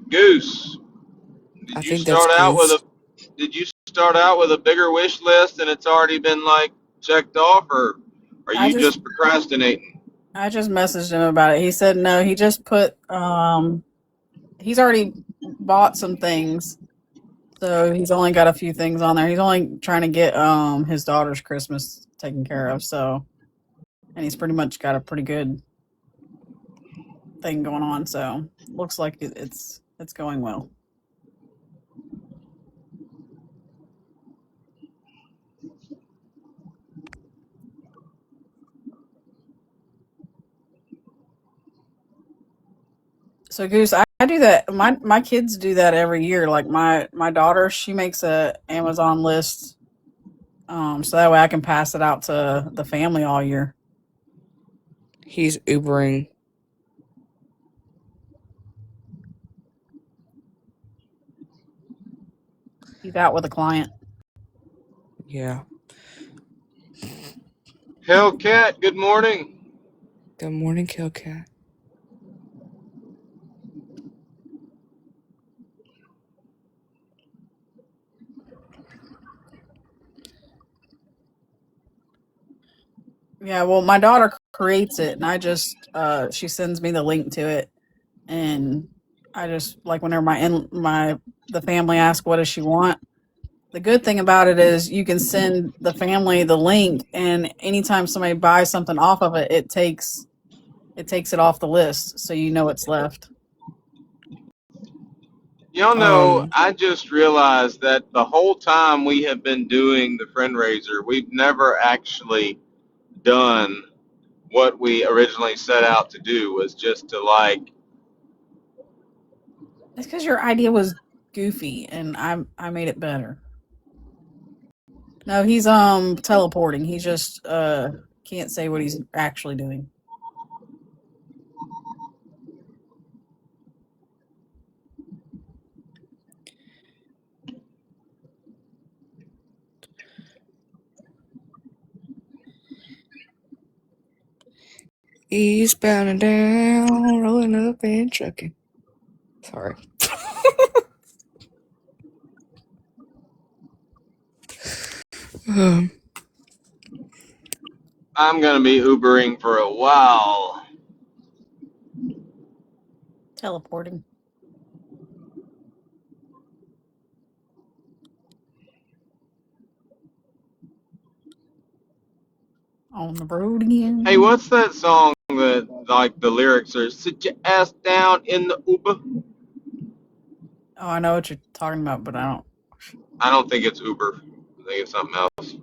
Goose. I think that's Goose. Did you start out with a bigger wish list and it's already been like checked off, or are you just procrastinating? I just messaged him about it. He said no, he just put he's already bought some things. So he's only got a few things on there. He's only trying to get his daughter's Christmas taken care of, so and he's pretty much got a pretty good thing going on, so looks like it's going well. So Goose, I do that. My kids do that every year. Like my daughter, she makes a Amazon list, so that way I can pass it out to the family all year. He's Ubering. He's out with a client. Yeah. Hellcat, good morning. Good morning, Hellcat. Yeah, well, my daughter creates it, and I just she sends me the link to it, and I just like whenever the family asks what does she want. The good thing about it is you can send the family the link, and anytime somebody buys something off of it, it takes it off the list, so you know it's left. Y'all know, I just realized that the whole time we have been doing the friend raiser, we've never actually done what we originally set out to do was just to like. That's because your idea was goofy, and I made it better. No, he's teleporting. He just can't say what he's actually doing. Eastbound and down, rolling up and trucking. Sorry. I'm gonna be Ubering for a while. Teleporting. On the road again. Hey, what's that song that like the lyrics are "Sit your ass down in the Uber"? Oh, I know what you're talking about, but I don't. I don't think it's Uber. I think it's something else.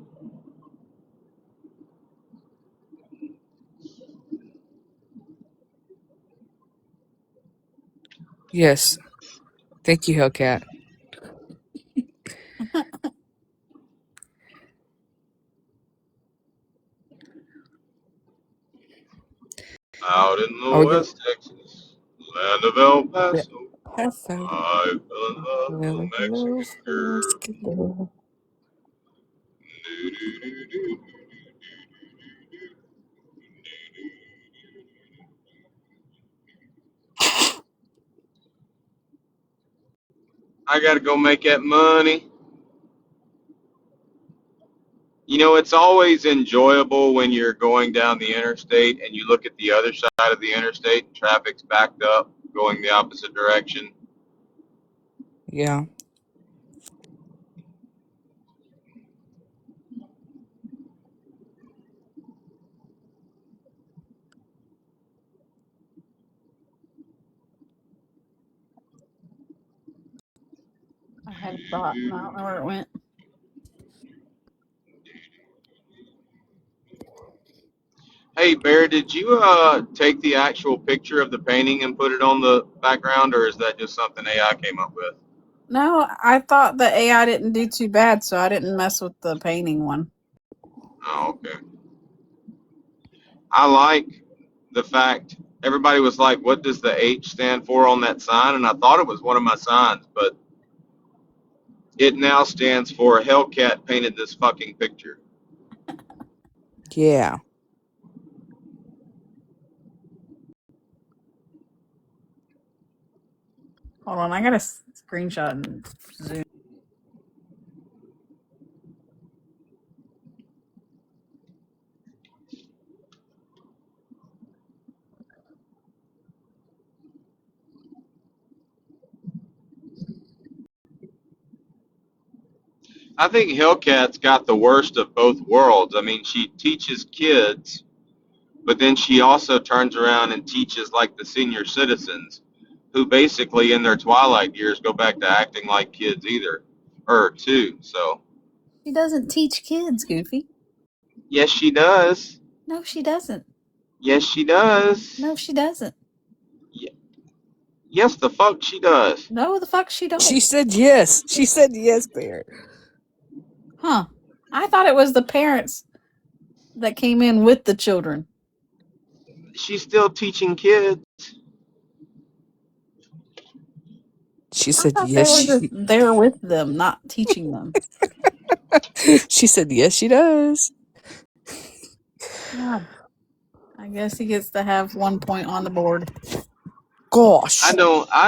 Yes. Thank you, Hellcat. Out in Are the we good? West Texas, land of El Yeah. Paso, Paso. I fell in love with Well, a Mexican girl. hello. Do-do-do-do. I gotta go make that money. You know, it's always enjoyable when you're going down the interstate and you look at the other side of the interstate and traffic's backed up going the opposite direction. Yeah. I had a thought, and I don't know where it went. Hey, Bear, did you take the actual picture of the painting and put it on the background, or is that just something AI came up with? No, I thought the AI didn't do too bad, so I didn't mess with the painting one. Oh, okay. I like the fact everybody was like, what does the H stand for on that sign? And I thought it was one of my signs, but it now stands for Hellcat painted this fucking picture. Yeah. Hold on, I got a screenshot and zoom. I think Hellcat's got the worst of both worlds. I mean, she teaches kids, but then she also turns around and teaches like the senior citizens who basically in their twilight years go back to acting like kids either, or too. So, She doesn't teach kids, Goofy. yes, she does. No, she doesn't. Yes, she does. No, she doesn't. Yes, the fuck she does. No, the fuck she don't. She said yes. She said yes, Bear. Huh. I thought it was the parents that came in with the children. She's still teaching kids. She I said thought yes. they were just there with them, not teaching them. She said yes, she does. God. I guess he gets to have 1 point on the board. Gosh. I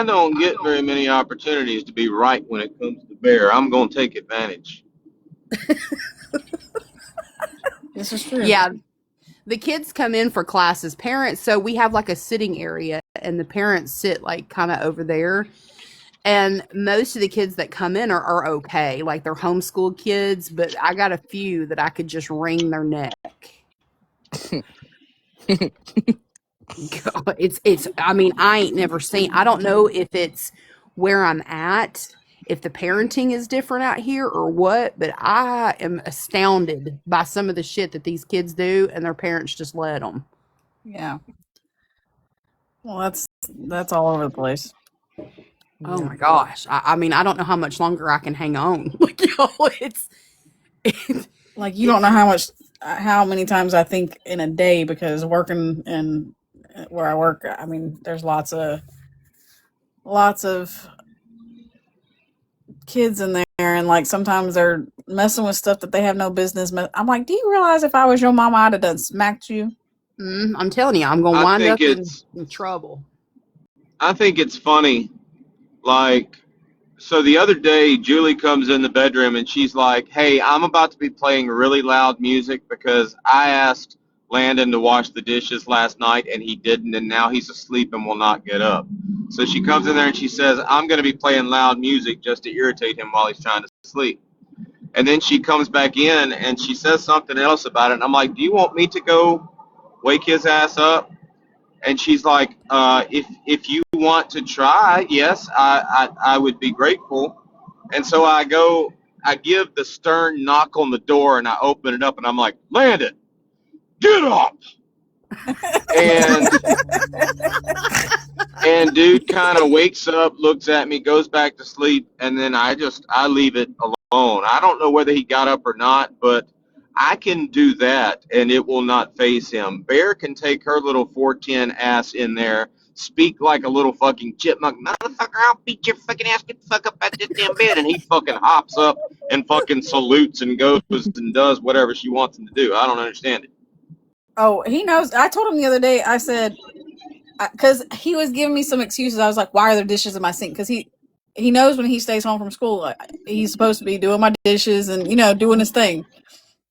don't get very many opportunities to be right when it comes to Bear. I'm gonna take advantage. This is true. Yeah. The kids come in for classes, parents, so we have like a sitting area and the parents sit like kind of over there. And most of the kids that come in are okay. Like they're homeschooled kids, but I got a few that I could just wring their neck. It's I mean, I ain't never seen, I don't know if it's where I'm at, if the parenting is different out here or what, but I am astounded by some of the shit that these kids do and their parents just let them. Yeah. Well, that's all over the place. Oh Yeah. my gosh. I mean, I don't know how much longer I can hang on. Like, it's Like you don't know how many times I think in a day because working in where I work. I mean, there's lots of kids in there, and like sometimes they're messing with stuff that they have no business. I'm like, do you realize if I was your mama, I'd have done smacked you? I'm telling you, I'm gonna I wind think up in, it's in trouble. I think it's funny. Like, so the other day, Julie comes in the bedroom and she's like, "Hey, I'm about to be playing really loud music because I asked Landon to wash the dishes last night and he didn't, and now he's asleep and will not get up." So she comes in there and she says, "I'm going to be playing loud music just to irritate him while he's trying to sleep." And then she comes back in and she says something else about it. And I'm like, "Do you want me to go wake his ass up?" And she's like, if you want to try, yes, I would be grateful. And so I give the stern knock on the door and I open it up and I'm like, "Landon, get up." And dude kind of wakes up, looks at me, goes back to sleep, and then I leave it alone. I don't know whether he got up or not, but I can do that and it will not phase him. Bear can take her little 410 ass in there, speak like a little fucking chipmunk, "Motherfucker, I'll beat your fucking ass, get the fuck up out this damn bed," and he fucking hops up and fucking salutes and goes and does whatever she wants him to do. I don't understand it. Oh, he knows. I told him the other day. I said because he was giving me some excuses. I was like, "Why are there dishes in my sink?" Because he knows when he stays home from school, he's supposed to be doing my dishes and doing his thing.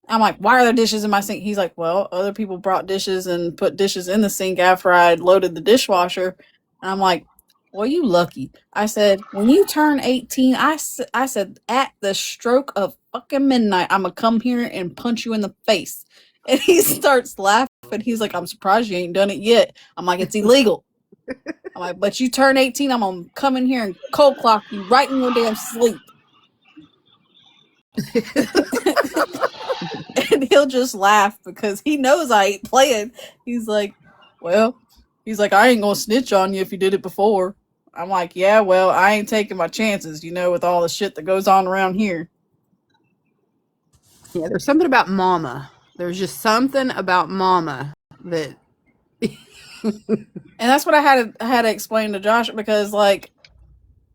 I'm like, "Why are there dishes in my sink?" He's like, "Well, other people brought dishes and put dishes in the sink after I loaded the dishwasher." And I'm like, "Well, you lucky." I said, "When you turn 18, I said, at the stroke of fucking midnight, I'm going to come here and punch you in the face." And he starts laughing. He's like, "I'm surprised you ain't done it yet." I'm like, "It's illegal." I'm like, "But you turn 18, I'm going to come in here and cold clock you right in your damn sleep." And he'll just laugh because he knows I ain't playing. He's like, "Well," he's like, "I ain't gonna snitch on you if you did it before." I'm like, "Yeah, well, I ain't taking my chances, with all the shit that goes on around here." Yeah, there's something about mama. There's just something about mama that And that's what I had to explain to Josh because like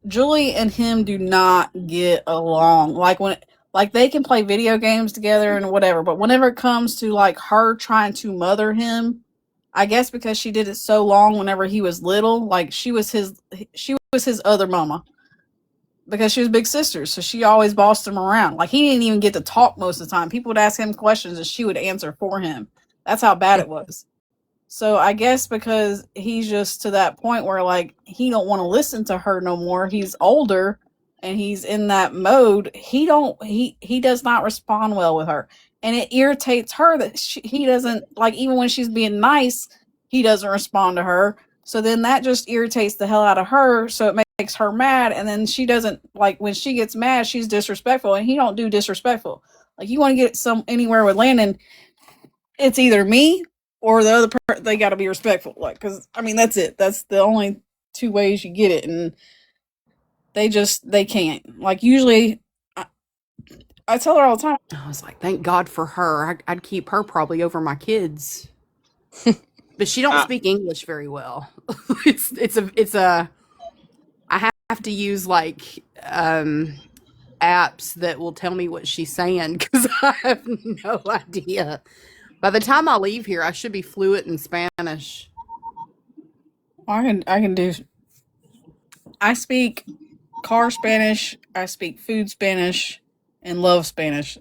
Julie and him do not get along. Like they can play video games together and whatever, but whenever it comes to like her trying to mother him, I guess because she did it so long whenever he was little, like she was his other mama because she was big sisters, so she always bossed him around. Like he didn't even get to talk most of the time. People would ask him questions and she would answer for him. That's how bad it was. So I guess because he's just to that point where like he don't want to listen to her no more. He's older and he's in that mode. He does not respond well with her. And it irritates her that he doesn't like even when she's being nice, he doesn't respond to her. So then that just irritates the hell out of her, so it makes her mad and then she doesn't like when she gets mad, she's disrespectful and he don't do disrespectful. Like you want to get some anywhere with Landon, it's either me or the other person. They got to be respectful, like because I mean that's it. That's the only two ways you get it, and they can't. Like usually, I tell her all the time. I was like, thank God for her. I'd keep her probably over my kids. But she don't Uh, speak English very well. it's a I have to use like apps that will tell me what she's saying because I have no idea. By the time I leave here, I should be fluent in Spanish. I can do. I speak car Spanish. I speak food Spanish, and love Spanish.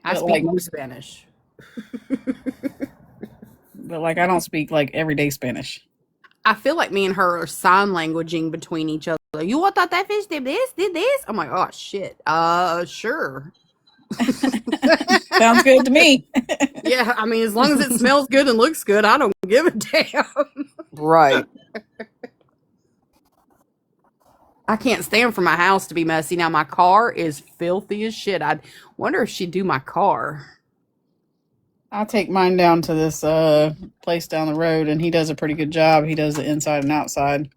I But speak like, no Spanish. I don't speak like everyday Spanish. I feel like me and her are sign languaging between each other. You want that fish did this? I'm like, oh shit. Sure. Sounds good to me. Yeah, I mean, as long as it smells good and looks good, I don't give a damn. Right. I can't stand for my house to be messy. Now my car is filthy as shit. I wonder if she'd do my car. I take mine down to this place down the road, and he does a pretty good job. He does the inside and outside.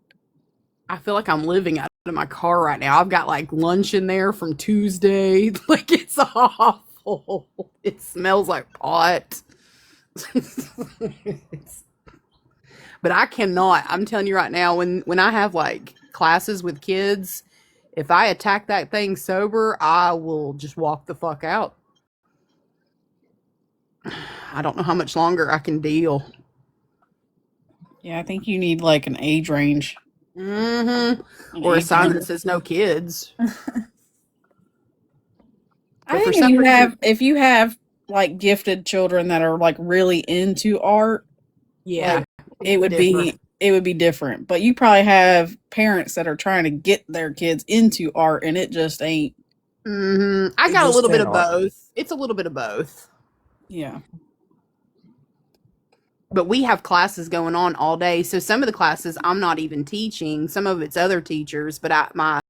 I feel like I'm living out of my car right now. I've got like lunch in there from Tuesday. Like it's awful. It smells like pot. But I cannot. I'm telling you right now, when I have like classes with kids, if I attack that thing sober, I will just walk the fuck out. I don't know how much longer I can deal. Yeah, I think you need like an age range. Mm-hmm. Or a sign that says no kids. I think if you have like gifted children that are like really into art, yeah, like, it would be different. But you probably have parents that are trying to get their kids into art, and it just ain't. Mm-hmm. I got a little bit of both. It's a little bit of both. Yeah. But we have classes going on all day. So some of the classes I'm not even teaching. Some of it's other teachers. But my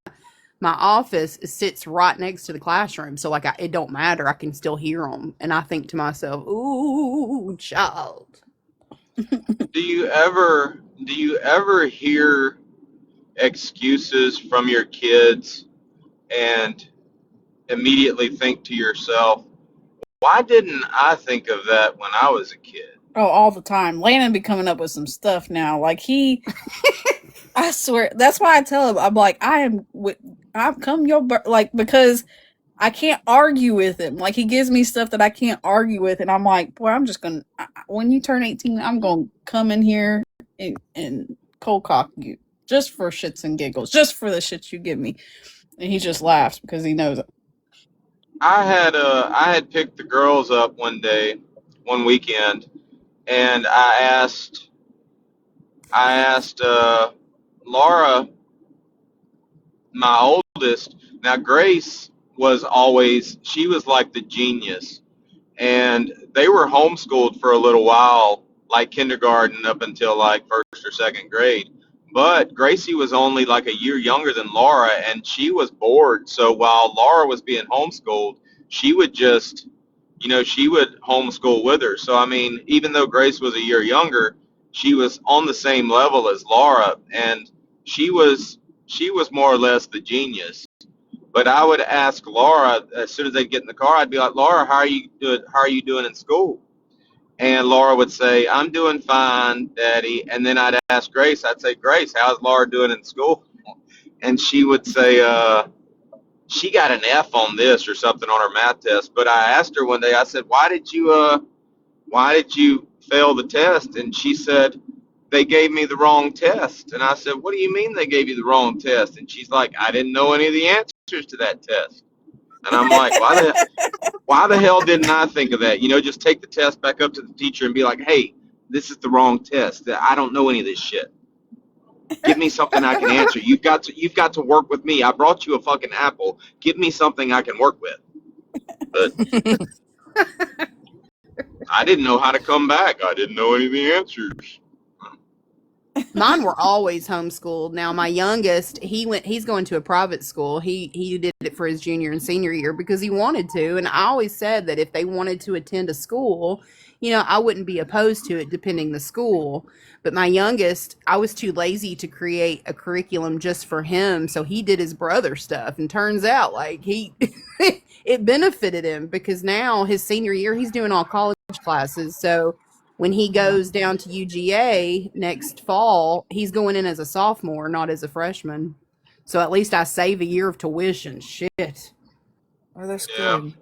office sits right next to the classroom. So like it don't matter. I can still hear them. And I think to myself, ooh, child. Do you ever hear excuses from your kids and immediately think to yourself, why didn't I think of that when I was a kid? Oh, all the time. Landon be coming up with some stuff now. Like I swear, that's why I tell him, I'm like, I'm come your, like, because I can't argue with him. Like, he gives me stuff that I can't argue with, and I'm like, boy, I'm just gonna, when you turn 18, I'm gonna come in here and cold cock you, just for shits and giggles, just for the shit you give me. And he just laughs because he knows it. I had picked the girls up one weekend, and I asked Laura, my oldest. Now Grace she was like the genius, and they were homeschooled for a little while, like kindergarten up until like first or second grade. But Gracie was only like a year younger than Laura, and she was bored. So while Laura was being homeschooled, she would just, she would homeschool with her. So I mean, even though Grace was a year younger, she was on the same level as Laura, and she was more or less the genius. But I would ask Laura as soon as they'd get in the car. I'd be like, Laura, how are you doing? How are you doing in school? And Laura would say, I'm doing fine, Daddy. And then I'd ask Grace. I'd say, Grace, how's Laura doing in school? And she would say, she got an F on this or something on her math test. But I asked her one day. I said, why did you fail the test? And she said, they gave me the wrong test. And I said, what do you mean they gave you the wrong test? And she's like, I didn't know any of the answers to that test. And I'm like, why the hell didn't I think of that? Just take the test back up to the teacher and be like, hey, this is the wrong test. I don't know any of this shit. Give me something I can answer. You've got to work with me. I brought you a fucking apple. Give me something I can work with. But I didn't know how to come back. I didn't know any of the answers. Mine were always homeschooled. Now my youngest, he's going to a private school. He did it for his junior and senior year because he wanted to. And I always said that if they wanted to attend a school, I wouldn't be opposed to it depending the school. But my youngest, I was too lazy to create a curriculum just for him. So he did his brother stuff. And turns out like it benefited him because now his senior year, he's doing all college classes. So when he goes down to UGA next fall, he's going in as a sophomore, not as a freshman. So at least I save a year of tuition. Shit. Oh, that's Yeah. good.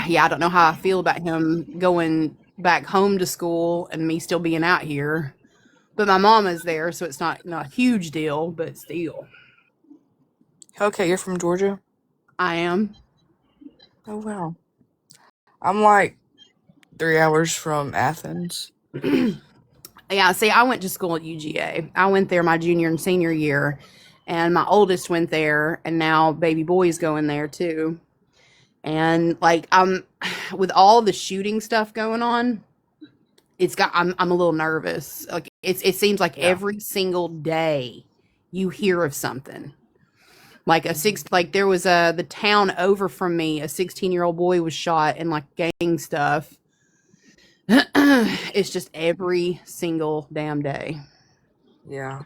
Yeah, I don't know how I feel about him going back home to school and me still being out here. But my mom is there, so it's not a huge deal, but still. Okay, you're from Georgia? I am. Oh, wow. I'm like 3 hours from Athens. Yeah, see, I went to school at UGA. I went there my junior and senior year, and my oldest went there, and now baby boy's going there too. And like with all the shooting stuff going on, I'm a little nervous. Like it seems like every single day you hear of something. Like there was the town over from me, a 16-year-old boy was shot in like gang stuff. It's just every single damn day. Yeah.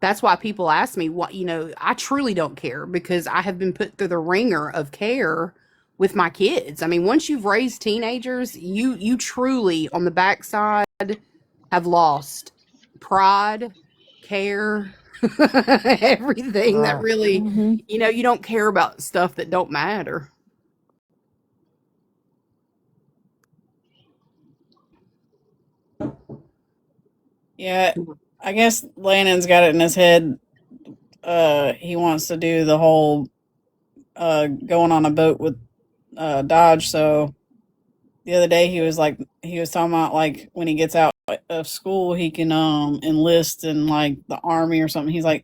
That's why people ask me what, I truly don't care because I have been put through the ringer of care with my kids. I mean, once you've raised teenagers, you truly on the backside have lost pride, care, everything that Right. really, Mm-hmm. you don't care about stuff that don't matter. Yeah, I guess Lannon's got it in his head. He wants to do the whole going on a boat with Dodge. So the other day he was talking about like when he gets out of school he can enlist in like the army or something. I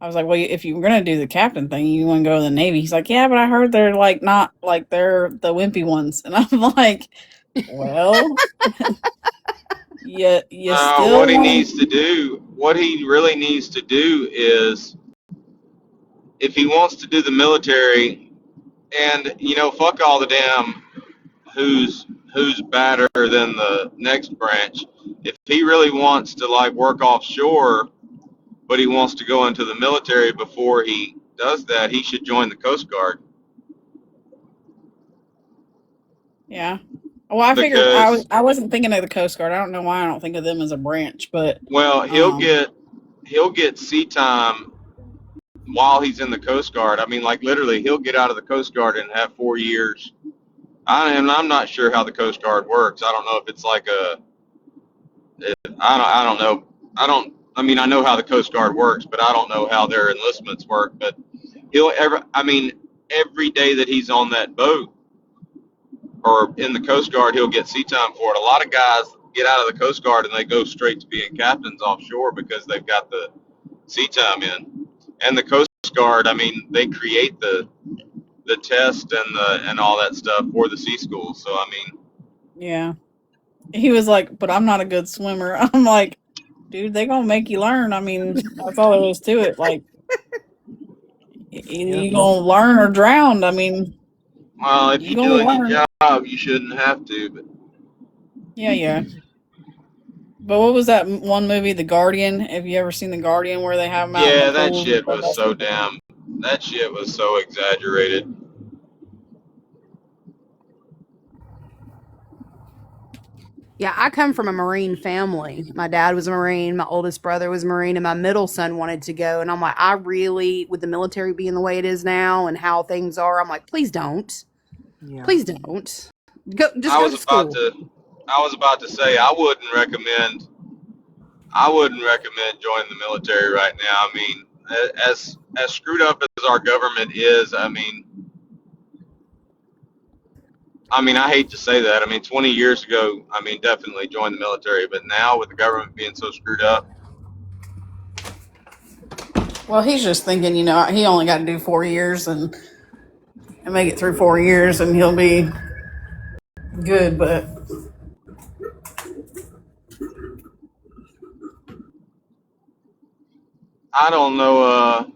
was like, well, if you were gonna do the captain thing, you want to go to the Navy. He's like, yeah, but I heard they're like not like they're the wimpy ones, and I'm like, well, yeah, you still What he want needs to do, what he really needs to do is, if he wants to do the military, and fuck all the damn who's better than the next branch. If he really wants to like work offshore, but he wants to go into the military before he does that, he should join the Coast Guard. Yeah. Well, I figured Because I wasn't thinking of the Coast Guard. I don't know why I don't think of them as a branch, but well, he'll get sea time while he's in the Coast Guard. I mean, like literally, he'll get out of the Coast Guard and have 4 years. I'm not sure how the Coast Guard works. I don't know if it's like I don't know. I mean, I know how the Coast Guard works, but I don't know how their enlistments work. But every day that he's on that boat or in the Coast Guard, he'll get sea time for it. A lot of guys get out of the Coast Guard and they go straight to being captains offshore because they've got the sea time in. And the Coast Guard, I mean, they create the test and all that stuff for the sea schools. So I mean, yeah. He was like, but I'm not a good swimmer. I'm like, dude, they gonna make you learn. I mean, that's all there is to it. Like, either you gonna learn or drown. I mean, well, if you you gonna do a learn. good job, you shouldn't have to. But Yeah. But what was that one movie, The Guardian? Have you ever seen The Guardian where they have him out in yeah, the that pool? shit was so damn. That shit was so exaggerated. Yeah, I come from a Marine family. My dad was a Marine, my oldest brother was a Marine, and my middle son wanted to go. And I'm like, I really, with the military being the way it is now and how things are, I'm like, please don't. Yeah. Please don't. Go go to school. I was about to say I wouldn't recommend joining the military right now. I mean, as screwed up as our government is, I mean, I hate to say that. I mean, 20 years ago, I mean, definitely join the military. But now with the government being so screwed up, Well, he's just thinking, he only got to do 4 years and make it through 4 years and he'll be good. But I don't know.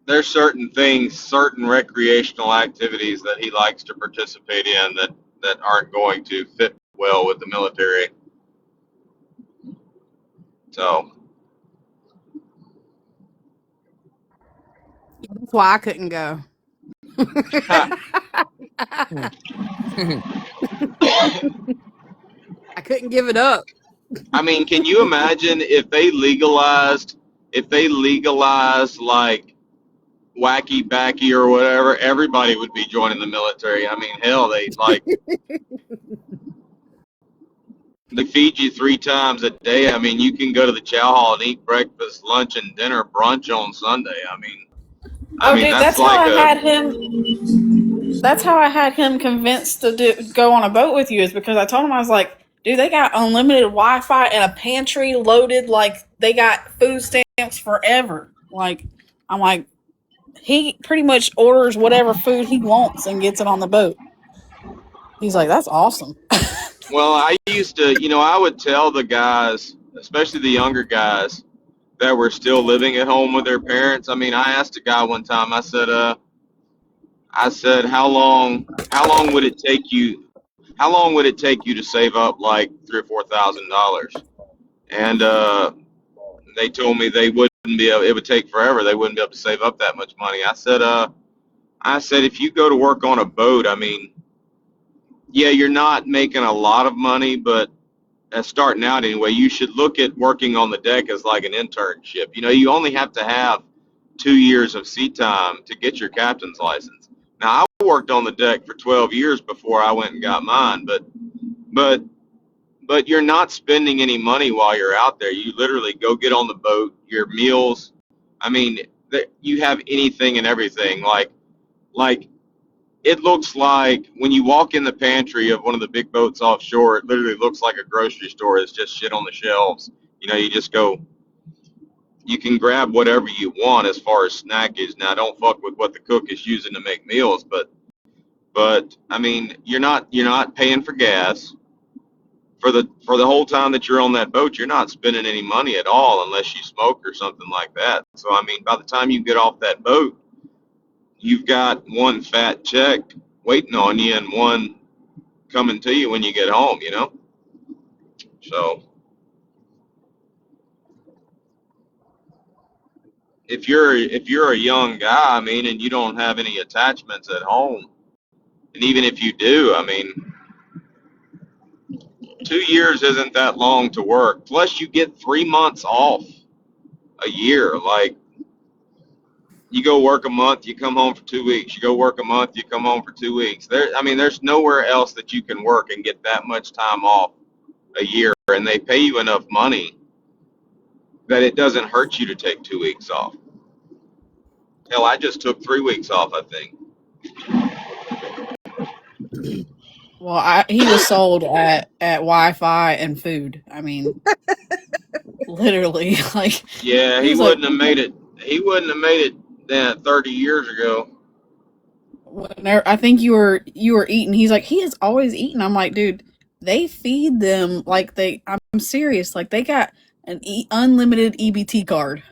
There's certain things, certain recreational activities that he likes to participate in that aren't going to fit well with the military. So That's why I couldn't go. I couldn't give it up. I mean, can you imagine if they legalized like wacky backy or whatever, everybody would be joining the military. I mean, hell, they feed you 3 times a day. I mean, you can go to the chow hall and eat breakfast, lunch, and dinner, brunch on Sunday. I mean, dude, that's like that's how I had him convinced to go on a boat with you, is because I told him, I was like, dude, they got unlimited Wi-Fi and a pantry loaded, like they got food stamps forever. Like, I'm like, he pretty much orders whatever food he wants and gets it on the boat. He's like, that's awesome. Well, I used to, I would tell the guys, especially the younger guys that were still living at home with their parents. I mean, I asked a guy one time. I said, how long would it take you? How long would it take you to save up like $3 or $4,000? And they told me they wouldn't be able. It would take forever. They wouldn't be able to save up that much money. I said, if you go to work on a boat, I mean, yeah, you're not making a lot of money, but starting out anyway, you should look at working on the deck as like an internship. You only have to have 2 years of sea time to get your captain's license. Now, I worked on the deck for 12 years before I went and got mine, but but you're not spending any money while you're out there. You literally go get on the boat, your meals. I mean, you have anything and everything. Like it looks like when you walk in the pantry of one of the big boats offshore, it literally looks like a grocery store. It's just shit on the shelves. You just go, you can grab whatever you want as far as snackage. Now, don't fuck with what the cook is using to make meals, but I mean, you're not paying for gas for the whole time that you're on that boat. You're not spending any money at all unless you smoke or something like that. So I mean, by the time you get off that boat, you've got one fat check waiting on you and one coming to you when you get home. So if you're a young guy, I mean, and you don't have any attachments at home, and even if you do, I mean, 2 years isn't that long to work. Plus, you get 3 months off a year. Like, you go work a month, you come home for 2 weeks. You go work a month, you come home for 2 weeks. There's nowhere else that you can work and get that much time off a year, and they pay you enough money that it doesn't hurt you to take 2 weeks off. Hell, I just took 3 weeks off, I think. Well, he was sold at Wi-Fi and food. I mean, literally, like Yeah, he he was like, wouldn't have made it. He wouldn't have made it then 30 years ago. I think you were eating. He's like, he has always eaten. I'm like, dude, they feed them like I'm serious. Like they got an unlimited EBT card.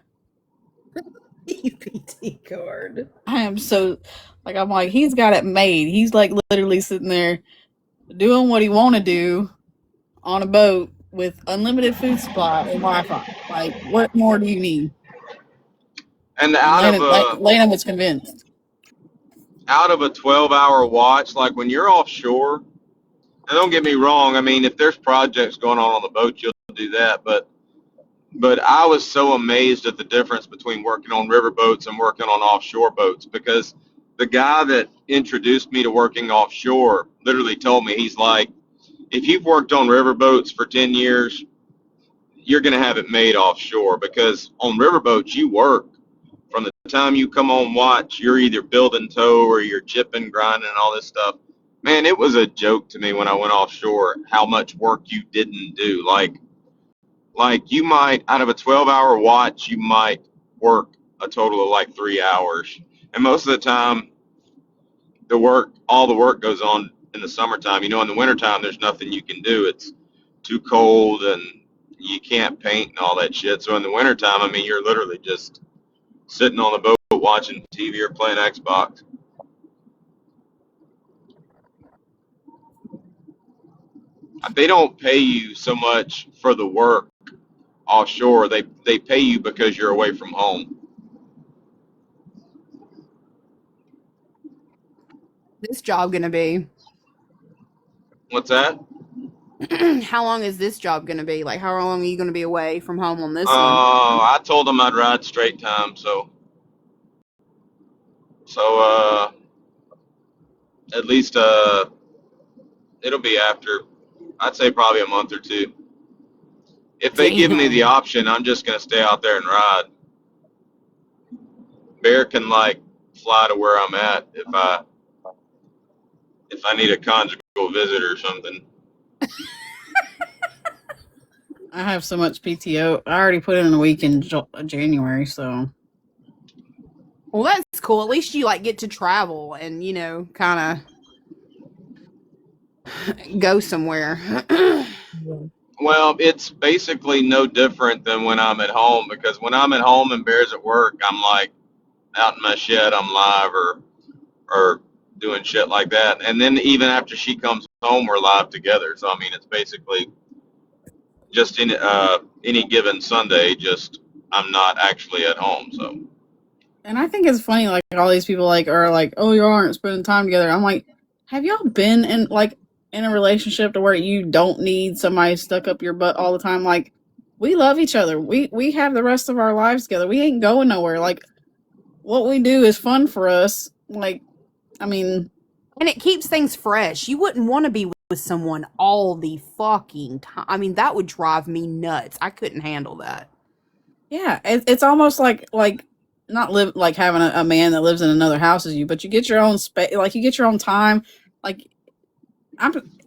EBT card. I am so like, I'm like, he's got it made. He's like literally sitting there doing what he want to do on a boat with unlimited food supply and Wi-Fi. Like, what more do you need? And And Lana was convinced. out of a 12-hour watch, like when you're offshore, and don't get me wrong, I mean, if there's projects going on the boat, you'll do that. But I was so amazed at the difference between working on river boats and working on offshore boats, because the guy that introduced me to working offshore literally told me, he's like, if you've worked on river boats for 10 years, you're going to have it made offshore, because on river boats, you work from the time you come on watch. You're either building tow or you're chipping, grinding, and all this stuff. Man, it was a joke to me when I went offshore how much work you didn't do. Like you might, out of a 12-hour watch, you might work a total of like 3 hours. And most of the time, all the work goes on in the summertime. In the wintertime, there's nothing you can do. It's too cold and you can't paint and all that shit. So in the wintertime, I mean, you're literally just sitting on the boat watching TV or playing Xbox. They don't pay you so much for the work offshore. They pay you because you're away from home. This job gonna be? What's that? How long is this job gonna be? Like, how long are you gonna be away from home on this one? I told them I'd ride straight time, so at least it'll be after, I'd say probably a month or two. If they give me the option, I'm just gonna stay out there and ride. Bear can like fly to where I'm at if I need a conjugal visit or something. I have so much PTO. I already put in a week in January, so. Well, that's cool. At least you like get to travel and kind of go somewhere. Well, it's basically no different than when I'm at home, because when I'm at home and Bear's at work, I'm like out in my shed, I'm live or doing shit like that. And then even after she comes home, we're live together. So I mean, it's basically just any given Sunday, just I'm not actually at home. So And I think it's funny, like all these people like are like, "Oh, you aren't spending time together." I'm like, have y'all been in a relationship to where you don't need somebody stuck up your butt all the time? Like, we love each other. We have the rest of our lives together. We ain't going nowhere. Like, what we do is fun for us. Like, I mean, And it keeps things fresh. You wouldn't want to be with someone all the fucking time. I mean, that would drive me nuts. I couldn't handle that. yeah, it's almost like not live like having a man that lives in another house as you, but you get your own space. Like, you get your own time. Like,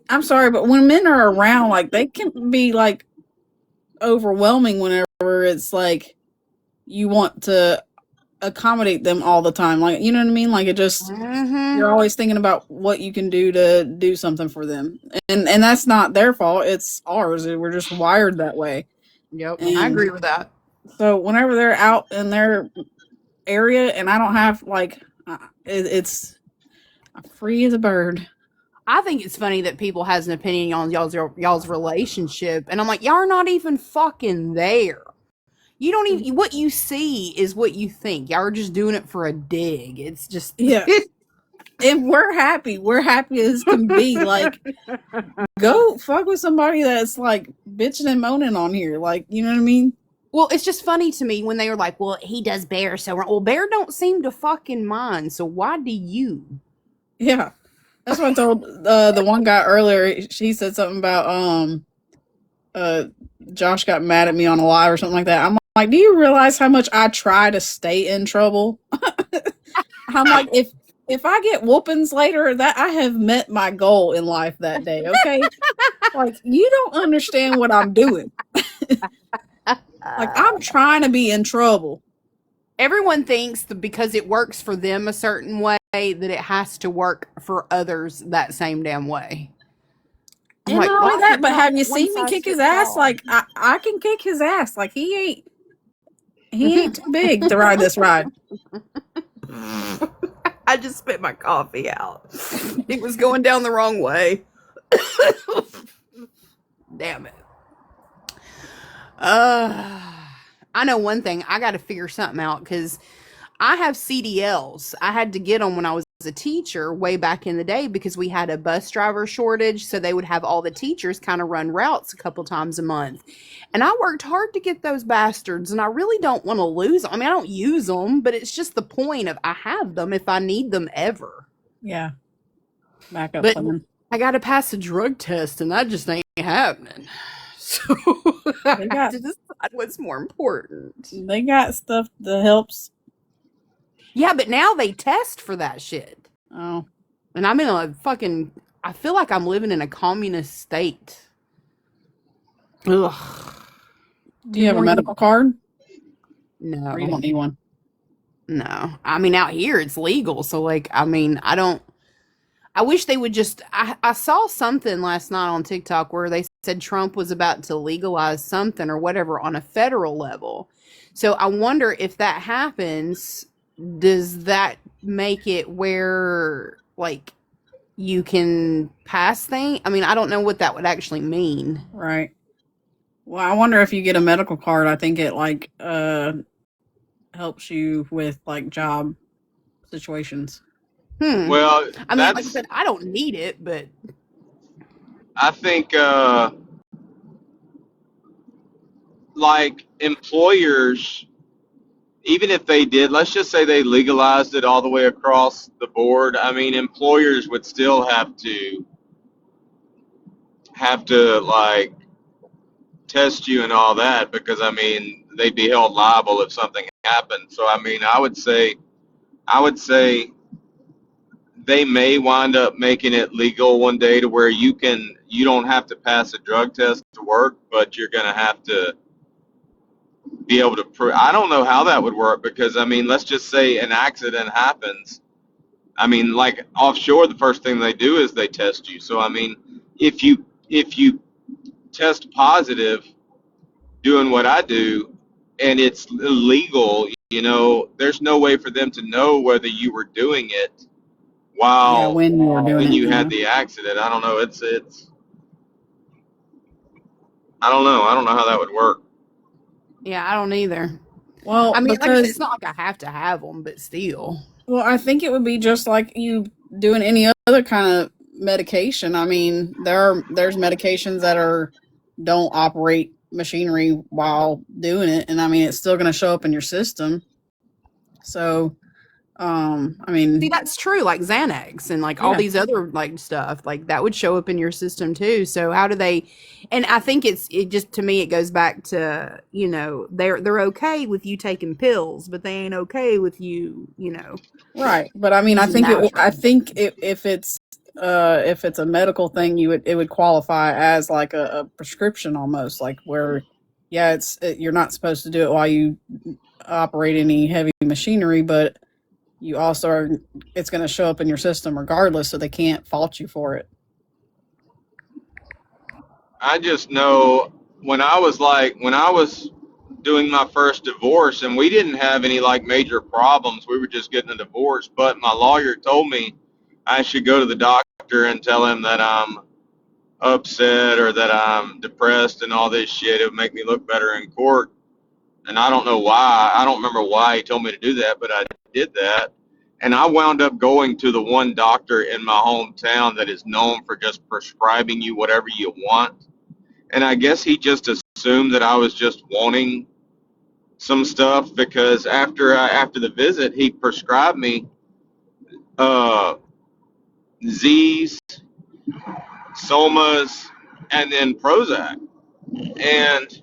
I'm sorry, but when men are around, like, they can be like overwhelming whenever it's like you want to accommodate them all the time. Like, you know what I mean? Like, it just you're always thinking about what you can do to do something for them, and that's not their fault. It's ours. We're just wired that way. Yep, And I agree with that. so whenever they're out in their area and I don't have like it's I'm free as a bird. I think it's funny that people has an opinion on y'all's relationship, and I'm like, y'all are not even fucking there. You don't even what you see is what you think. Y'all are just doing it for a dig. It's just Yeah. And we're happy. We're happy as can be. Like, go fuck with somebody that's like bitching and moaning on here. Like, you know what I mean? Well, it's just funny to me when they were like, "Well, he does Bear so wrong." Well, Bear don't seem to fucking mind. So why do you? Yeah. That's what I told the one guy earlier. She said something about Josh got mad at me on a live or something like that. I'm like, do you realize how much I try to stay in trouble? I'm like, if I get whoopings later, that I have met my goal in life that day. Okay, like, you don't understand what I'm doing. Like, I'm trying to be in trouble. Everyone thinks that because it works for them a certain way, that it has to work for others that same damn way. I'm And like, not only why that, is but it have not you one seen me size kick his fits ass? all? Like, I can kick his ass. Like, he ain't too big to ride this ride. I just spit my coffee out. It was going down the wrong way. Damn it. I know one thing. I got to figure something out because I have CDLs. I had to get them when I was a teacher way back in the day because we had a bus driver shortage. So they would have all the teachers kind of run routes a couple times a month. And I worked hard to get those bastards, and I really don't want to lose them. I mean, I don't use them, but it's just the point of I have them if I need them ever. Yeah. Backup But plan. I got to pass a drug test, and that just ain't happening. So I They have got- to decide what's more important. They got stuff that helps. Yeah, but now they test for that shit. Oh, And I'm in a fucking, I feel like I'm living in a communist state. Ugh. do you have a medical card? No. Or you don't need one? No. I mean, out here it's legal. So, like, I mean, I wish they would just, I saw something last night on TikTok where they said Trump was about to legalize something or whatever on a federal level. So I wonder if that happens, does that make it where, like, you can pass things? I mean, I don't know what that would actually mean. Right. Well, I wonder if you get a medical card, I think it like helps you with like job situations. well, I mean, like I that's said, I don't need it, but I think like employers, even if they did, let's just say they legalized it all the way across the board. I mean, employers would still have to like test you and all that, because I mean they'd be held liable if something happened. So I mean, I would say they may wind up making it legal one day to where you don't have to pass a drug test to work, but you're going to have to be able to prove. I don't know how that would work, because I mean, let's just say an accident happens. I mean, like offshore, the first thing they do is they test you. So I mean, if you test positive doing what I do, and it's illegal, there's no way for them to know whether you were doing it Yeah, while when you were doing when it, you yeah. had the accident. I don't know. It's I don't know. I don't know how that would work. Yeah, I don't either. Well, I mean, like I said, because it's not like I have to have them, but still. well, I think it would be just like you doing any other kind of medication. I mean, there's medications that don't operate machinery while doing it, and I mean it's still going to show up in your system. So, I See, mean, that's true. Like Xanax and like all yeah, these other like stuff, like that would show up in your system too. So how do they? And I think it just to me it goes back to they're okay with you taking pills, but they ain't okay with you. right. But I mean, I Using think I natural. think if it's a medical thing, it would qualify as like a prescription almost, like where yeah, you're not supposed to do it while you operate any heavy machinery, but you also it's going to show up in your system regardless, so they can't fault you for it. I just know when I was doing my first divorce, and we didn't have any like major problems. We were just getting a divorce, but my lawyer told me I should go to the doctor and tell him that I'm upset or that I'm depressed and all this shit. It would make me look better in court. And I don't know why. I don't remember why he told me to do that, but I did that. And I wound up going to the one doctor in my hometown that is known for just prescribing you whatever you want. And I guess he just assumed that I was just wanting some stuff because after the visit, he prescribed me uh, Z's, Somas, and then Prozac. And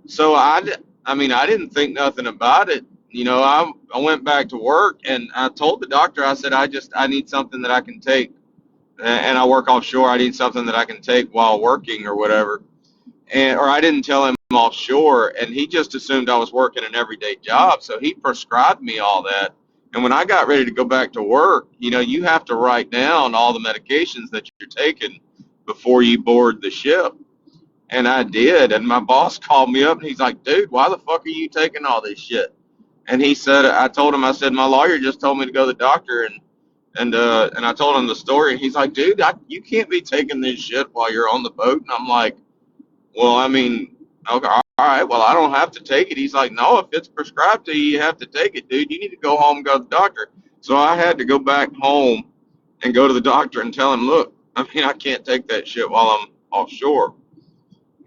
so I mean, I didn't think nothing about it. I went back to work and I told the doctor, I said, I need something that I can take. And I work offshore. I need something that I can take while working or whatever. Or I didn't tell him offshore, and he just assumed I was working an everyday job. So he prescribed me all that. And when I got ready to go back to work, you have to write down all the medications that you're taking before you board the ship. And I did. And my boss called me up and he's like, dude, why the fuck are you taking all this shit? And he said, I told him, I said, my lawyer just told me to go to the doctor. And I told him the story. And he's like, dude, you can't be taking this shit while you're on the boat. And I'm like, well, I mean, okay, all right, well, I don't have to take it. He's like, no, if it's prescribed to you, you have to take it, dude. You need to go home and go to the doctor. So I had to go back home and go to the doctor and tell him, look, I mean, I can't take that shit while I'm offshore.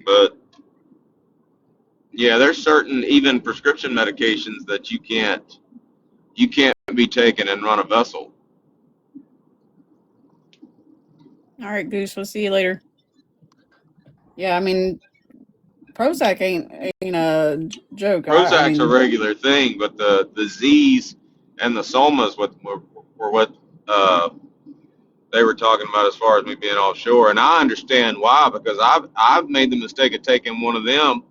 But yeah, there's certain even prescription medications that you can't be taken and run a vessel. All right, Goose, we'll see you later. Yeah, I mean, Prozac ain't a joke. I Prozac's a mean, regular thing, but the Z's and the Somas were what they were talking about as far as me being offshore, and I understand why, because I've made the mistake of taking one of them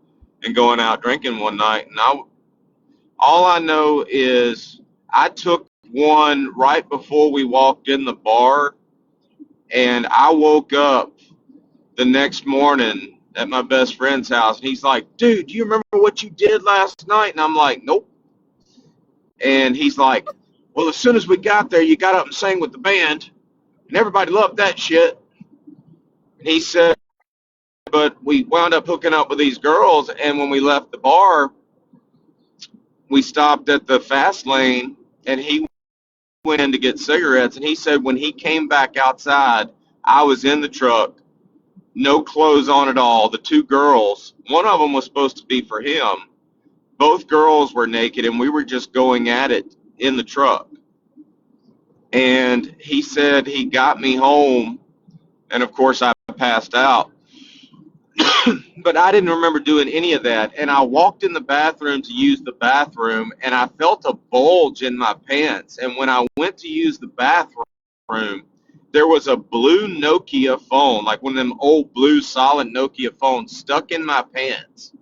and going out drinking one night, and all I know is I took one right before we walked in the bar, and I woke up the next morning at my best friend's house, and he's like, dude, do you remember what you did last night? And I'm like, nope. And he's like, well, as soon as we got there, you got up and sang with the band, and everybody loved that shit. And he said, but we wound up hooking up with these girls, and when we left the bar, we stopped at the fast lane, and he went in to get cigarettes, and he said when he came back outside, I was in the truck, no clothes on at all. The two girls, one of them was supposed to be for him. Both girls were naked, and we were just going at it in the truck. And he said he got me home, and of course I passed out. But I didn't remember doing any of that. And I walked in the bathroom to use the bathroom, and I felt a bulge in my pants. And when I went to use the bathroom, there was a blue Nokia phone, like one of them old blue solid Nokia phones, stuck in my pants.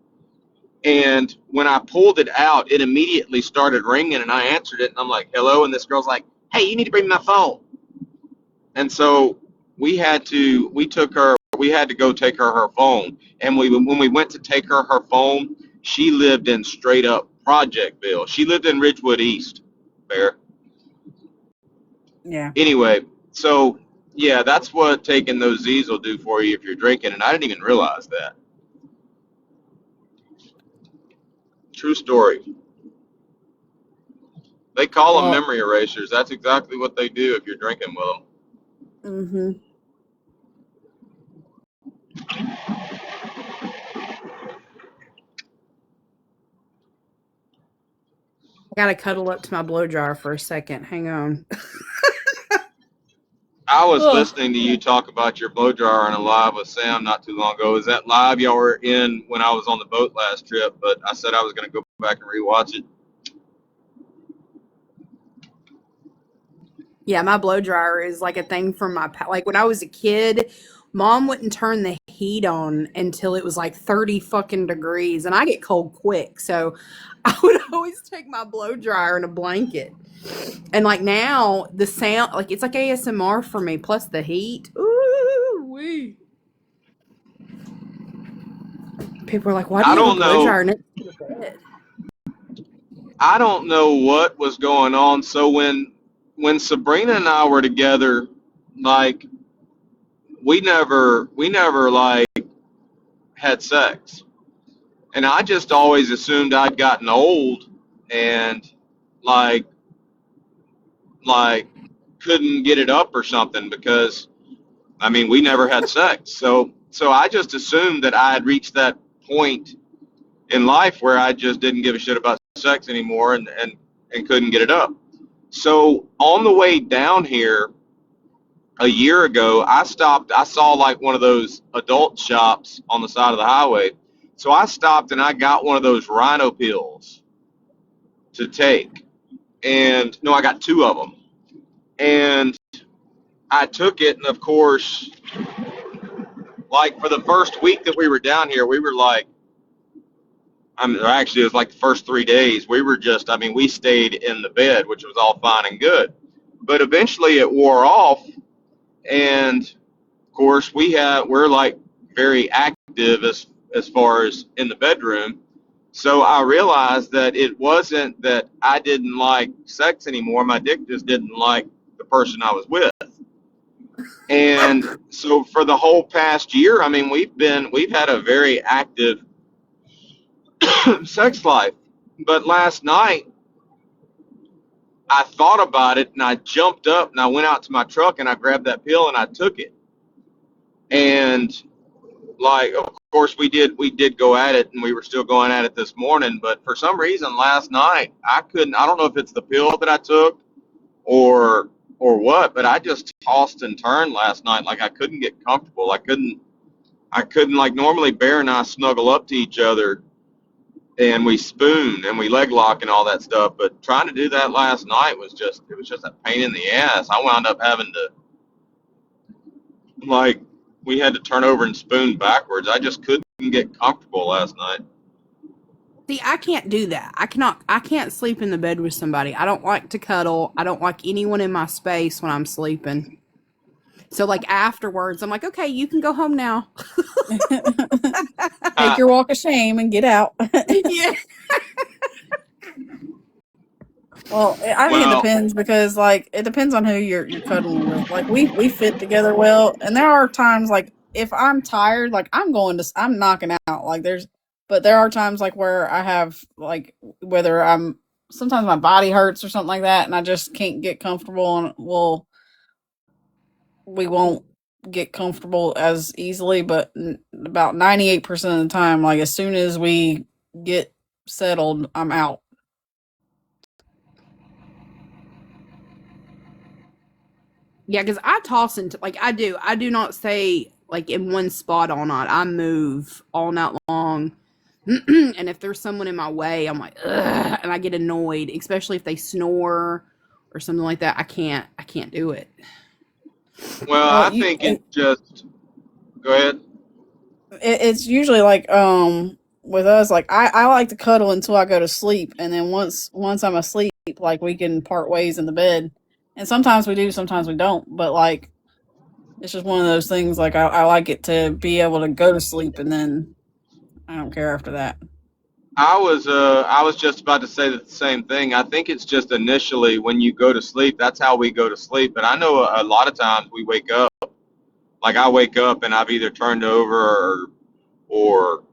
And when I pulled it out, it immediately started ringing, and I answered it, and I'm like, hello? And this girl's like, hey, you need to bring me my phone. And so we took her, we had to go take her phone. And when we went to take her phone, she lived in straight up Projectville. She lived in Ridgewood East, Bear. Yeah. Anyway, so yeah, that's what taking those Z's will do for you if you're drinking, and I didn't even realize that. True story. They call them Well, memory erasers. That's exactly what they do if you're drinking with them. mm-hmm. I gotta cuddle up to my blow dryer for a second. Hang on. I was Ugh. listening to you talk about your blow dryer on a live with Sam not too long ago. Is that live y'all were in when I was on the boat last trip? But I said I was going to go back and rewatch it. Yeah, my blow dryer is like a thing from like when I was a kid, Mom wouldn't turn the heat on until it was like 30 fucking degrees, and I get cold quick. So I would always take my blow dryer and a blanket. And like now, the sound, like it's like ASMR for me, plus the heat. Ooh wee. People are like, why do I you have a don't blow know. dryer next to the bed? I don't know what was going on. So when Sabrina and I were together, like we never like had sex, and I just always assumed I'd gotten old and like like couldn't get it up or something because I mean we never had sex. So I just assumed that I had reached that point in life where I just didn't give a shit about sex anymore and couldn't get it up. So on the way down here a year ago, I stopped. I saw like one of those adult shops on the side of the highway. So I stopped and I got one of those rhino pills to take. And no, I got two of them. And I took it. And of course, like for the first week that we were down here, we were like, I mean, actually, it was like the first 3 days. We were just, I mean, we stayed in the bed, which was all fine and good. But eventually it wore off. And of course, we're like very active as far as in the bedroom. So I realized that it wasn't that I didn't like sex anymore. My dick just didn't like the person I was with. And so for the whole past year, I mean, we've had a very active sex life. But last night I thought about it and I jumped up and I went out to my truck and I grabbed that pill and I took it. And like of course we did go at it and we were still going at it this morning, but for some reason last night I don't know if it's the pill that I took or what, but I just tossed and turned last night. Like I couldn't get comfortable. I couldn't like normally Bear and I snuggle up to each other and we spoon and we leg lock and all that stuff, but trying to do that last night was just a pain in the ass. I wound up having to like we had to turn over and spoon backwards. I just couldn't get comfortable last night. See, I can't do that. I can't sleep in the bed with somebody. I don't like to cuddle. I don't like anyone in my space when I'm sleeping. So like afterwards, I'm like, okay, you can go home now. Take your walk of shame and get out. Yeah. Well, I think it depends because, like, it depends on who you're cuddling with. Like, we fit together well, and there are times like if I'm tired, like I'm knocking out. Like but there are times like where I have like whether sometimes my body hurts or something like that, and I just can't get comfortable, and we won't get comfortable as easily. But about 98% of the time, like as soon as we get settled, I'm out. Yeah, because I toss into like I do not stay like in one spot all night. I move all night long. And if there's someone in my way, I'm like, ugh, and I get annoyed, especially if they snore or something like that. I can't do it. Well, I think it just go ahead. It's usually like with us, like I like to cuddle until I go to sleep, and then once I'm asleep, like we can part ways in the bed. And sometimes we do, sometimes we don't. But like It's just one of those things. Like I like it to be able to go to sleep, and then I don't care after that. I was just about to say the same thing. I think it's just initially when you go to sleep, that's how we go to sleep. But I know a lot of times we wake up, like I wake up and I've either turned over or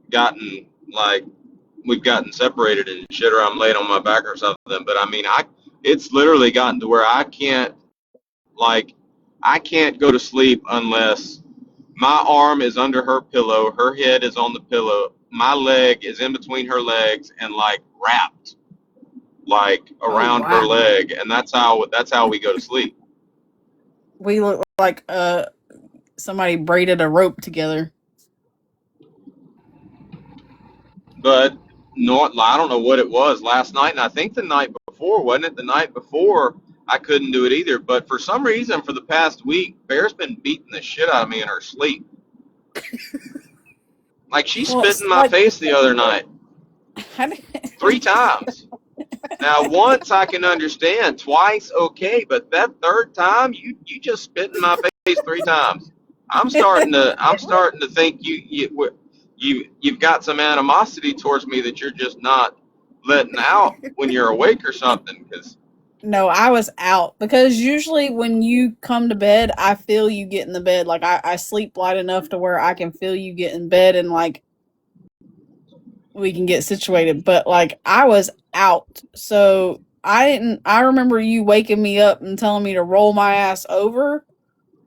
gotten like we've gotten separated and shit, or I'm laid on my back or something. But I mean, it's literally gotten to where like I can't go to sleep unless my arm is under her pillow, her head is on the pillow, my leg is in between her legs and like wrapped like Oh around her wow, leg, and that's how we go to sleep. we look like somebody braided a rope together. But no, I don't know what it was last night, and I think the night before, wasn't it? The night before, I couldn't do it either. But for some reason, for the past week, Bear's been beating the shit out of me in her sleep. Like she Well, spit it's in my like face the other night how do, 3 times. Now, once I can understand, twice okay, but that third time, you just spit in my face 3 times. I'm starting to think you've got some animosity towards me that you're just not letting out when you're awake or something. Because no, I was out because usually when you come to bed, I feel you get in the bed. Like I sleep light enough to where I can feel you get in bed and like we can get situated. But like I was out, so I didn't. I remember you waking me up and telling me to roll my ass over,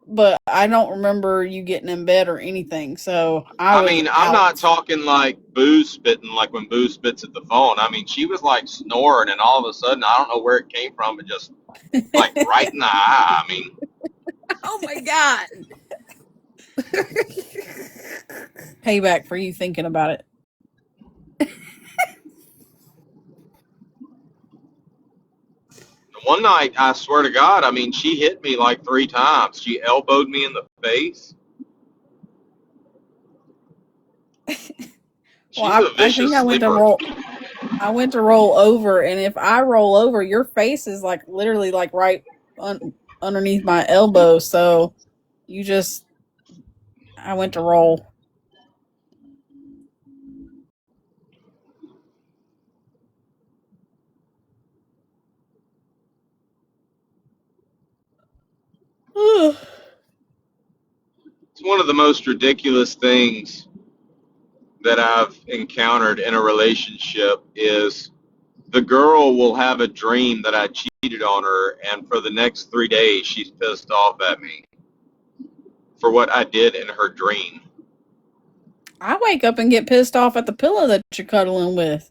but I don't remember you getting in bed or anything. So I I was mean, I'm not out. talking like Boo spitting, like when Boo spits at the phone. I mean, she was like snoring, and all of a sudden, I don't know where it came from, but just like right in the eye. I mean, Oh my god. Payback for you thinking about it. one night, I swear to God, I mean, she hit me like 3 times. She elbowed me in the face. Well, She's a I think vicious I went to sleeper. roll. I went to roll over, and if I roll over, your face is like literally like right underneath my elbow. So you just, I went to roll. It's one of the most ridiculous things that I've encountered in a relationship is the girl will have a dream that I cheated on her, and for the next 3 days, she's pissed off at me for what I did in her dream. I wake up and get pissed off at the pillow that you're cuddling with.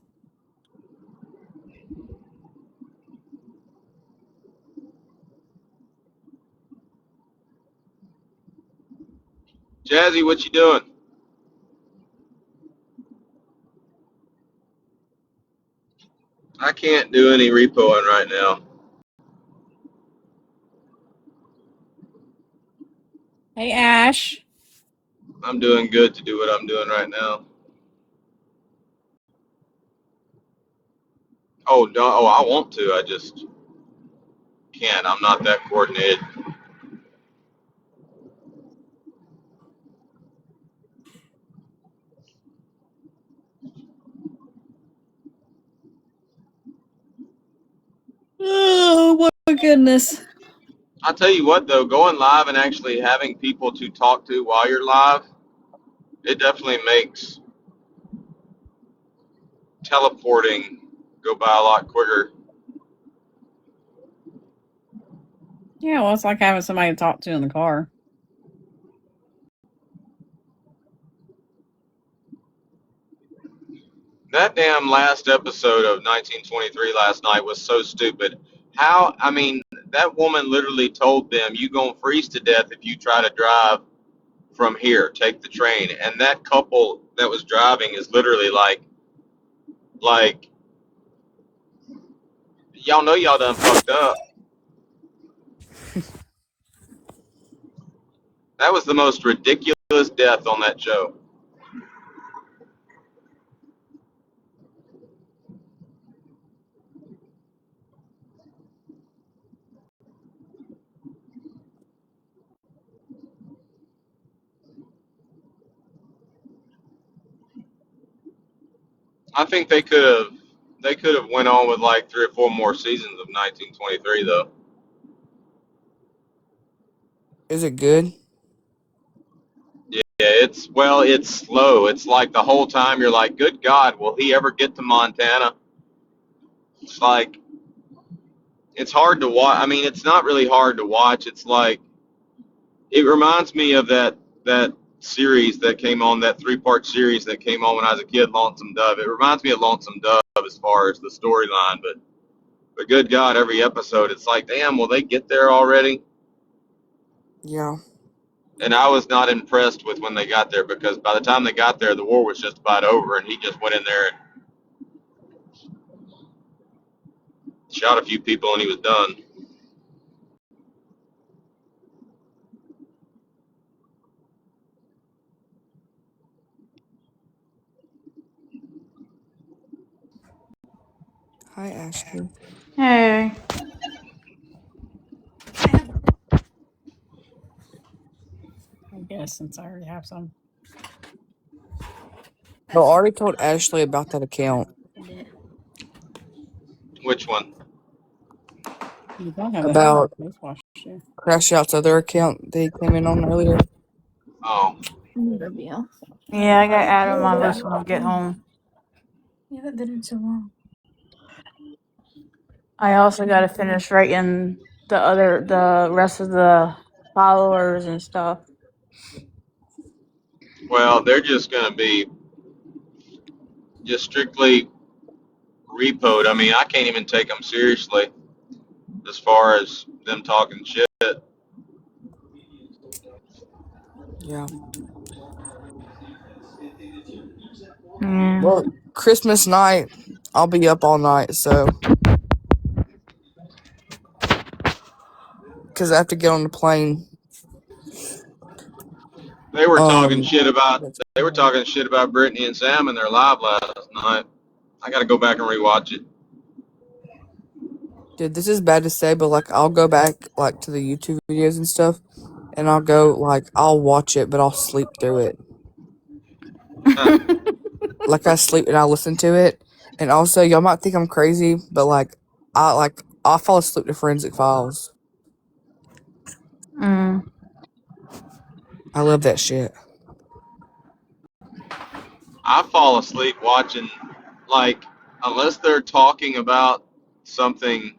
Jazzy, what you doing? I can't do any repoing right now. Hey, Ash. I'm doing good to do what I'm doing right now. Oh, no, oh, I want to. I just can't. I'm not that coordinated. Oh, my goodness. I'll tell you what, though, going live and actually having people to talk to while you're live, it definitely makes teleporting go by a lot quicker. Yeah, well, it's like having somebody to talk to in the car. That damn last episode of 1923 last night was so stupid. How, I mean, that woman literally told them, you gonna freeze to death if you try to drive from here, take the train. And that couple that was driving is literally like, y'all know y'all done fucked up. That was the most ridiculous death on that show. I think they could have went on with like 3 or 4 more seasons of 1923 though. Is it good? Yeah, it's slow. It's like the whole time you're like, good God, will he ever get to Montana? It's like it's hard to watch. I mean, it's not really hard to watch. It's like it reminds me of that series that came on, that 3-part series that came on when I was a kid, Lonesome Dove. It reminds me of Lonesome Dove as far as the storyline, but good God, every episode it's like, damn, will they get there already? Yeah. And I was not impressed with when they got there because by the time they got there, the war was just about over, and he just went in there and shot a few people, and he was done. Hi, Ashley. Hey. I guess since I already have some. I already told Ashley about that account. Which one? You don't have About the face wash. Yeah. Crash Out's other account they came in on earlier. Oh, Yeah, I got to add on my list when I get home. You haven't been in so long. I also got to finish writing the rest of the followers and stuff. well, they're just going to be just strictly repoed. I mean, I can't even take them seriously as far as them talking shit. Yeah. Mm. Well, Christmas night, I'll be up all night, so. Because I have to get on the plane. They were talking shit That's about Brittany and Sam in their live last night. I got to go back and rewatch it. Dude, this is bad to say, but like I'll go back like to the YouTube videos and stuff, and I'll watch it, but I'll sleep through it. Like I sleep and I listen to it, and also y'all might think I'm crazy, but I'll fall asleep to Forensic Files. Mm. I love that shit. I fall asleep watching, like, unless they're talking about something.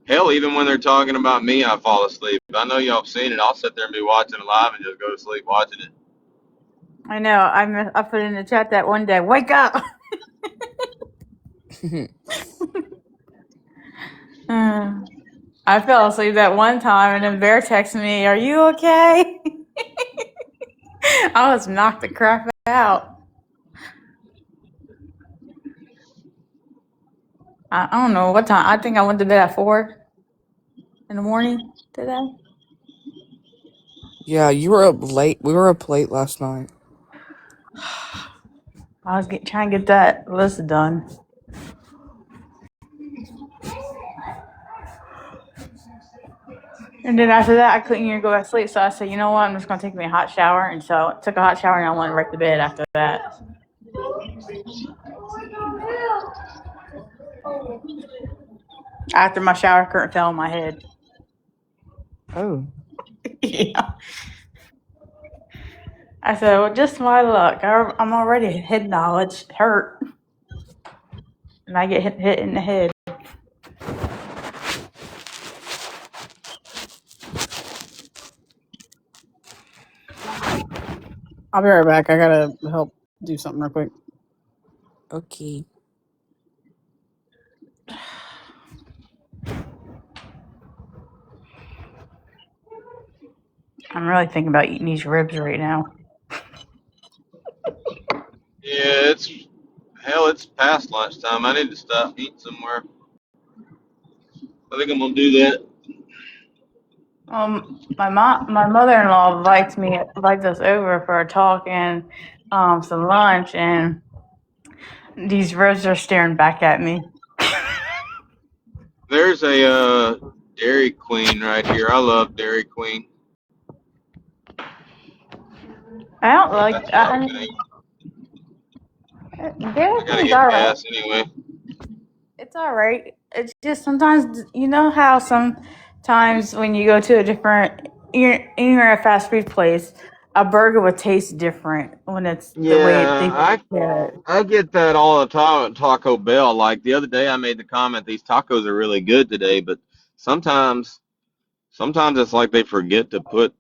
Hell, even when they're talking about me, I fall asleep. I know y'all have seen it. I'll sit there and be watching it live and just go to sleep watching it. I know. I put in the chat that one day. Wake up. I fell asleep that one time, and then Bear texted me, "Are you okay?" I was knocked the crap out. I don't know what time. I think I went to bed at 4 in the morning today. Yeah, you were up late. We were up late last night. I was trying to get that list done. And then after that, I couldn't even go back to sleep. So I said, you know what? I'm just going to take me a hot shower. And so I took a hot shower and I went right to bed after that. After my shower curtain fell on my head. Oh. Yeah. I said, well, just my luck. I'm already head knowledge hurt. And I get hit in the head. I'll be right back. I gotta help do something real quick. Okay. I'm really thinking about eating these ribs right now. Yeah, it's past lunchtime. I need to stop eating somewhere. I think I'm gonna do that. My mother-in-law invites us over for a talk and some lunch, and these ribs are staring back at me. There's a Dairy Queen right here. I love Dairy Queen. I don't like. That's what I was gonna eat. Dairy I gotta Queen's get all right. gas anyway. It's all right. It's just sometimes you know how sometimes when you go to a different you're at a fast food place, a burger would taste different when it's the way they Yeah, prepare it. I get that all the time at Taco Bell. Like the other day, I made the comment these tacos are really good today, but sometimes it's like they forget to put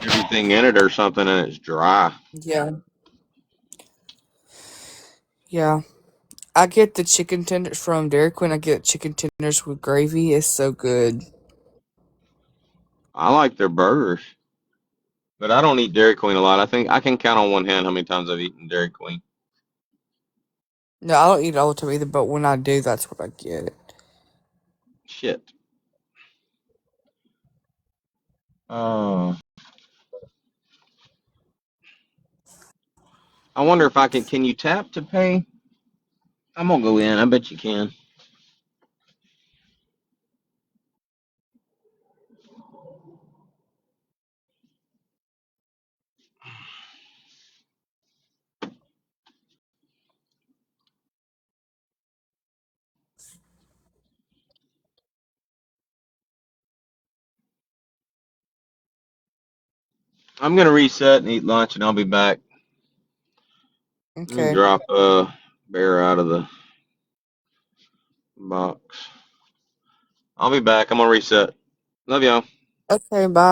everything in it or something, and it's dry. Yeah. Yeah. I get the chicken tenders from Dairy Queen. I get chicken tenders with gravy. It's so good. I like their burgers, but I don't eat Dairy Queen a lot. I think I can count on one hand how many times I've eaten Dairy Queen. No, I don't eat it all the time either, but when I do, that's what I get. Shit. Oh, I wonder if I can. Can you tap to pay? I'm gonna go in. I bet you can. I'm gonna reset and eat lunch, and I'll be back. Let me Okay. drop Bear out of the box. I'll be back. I'm gonna reset. Love y'all. Okay, bye.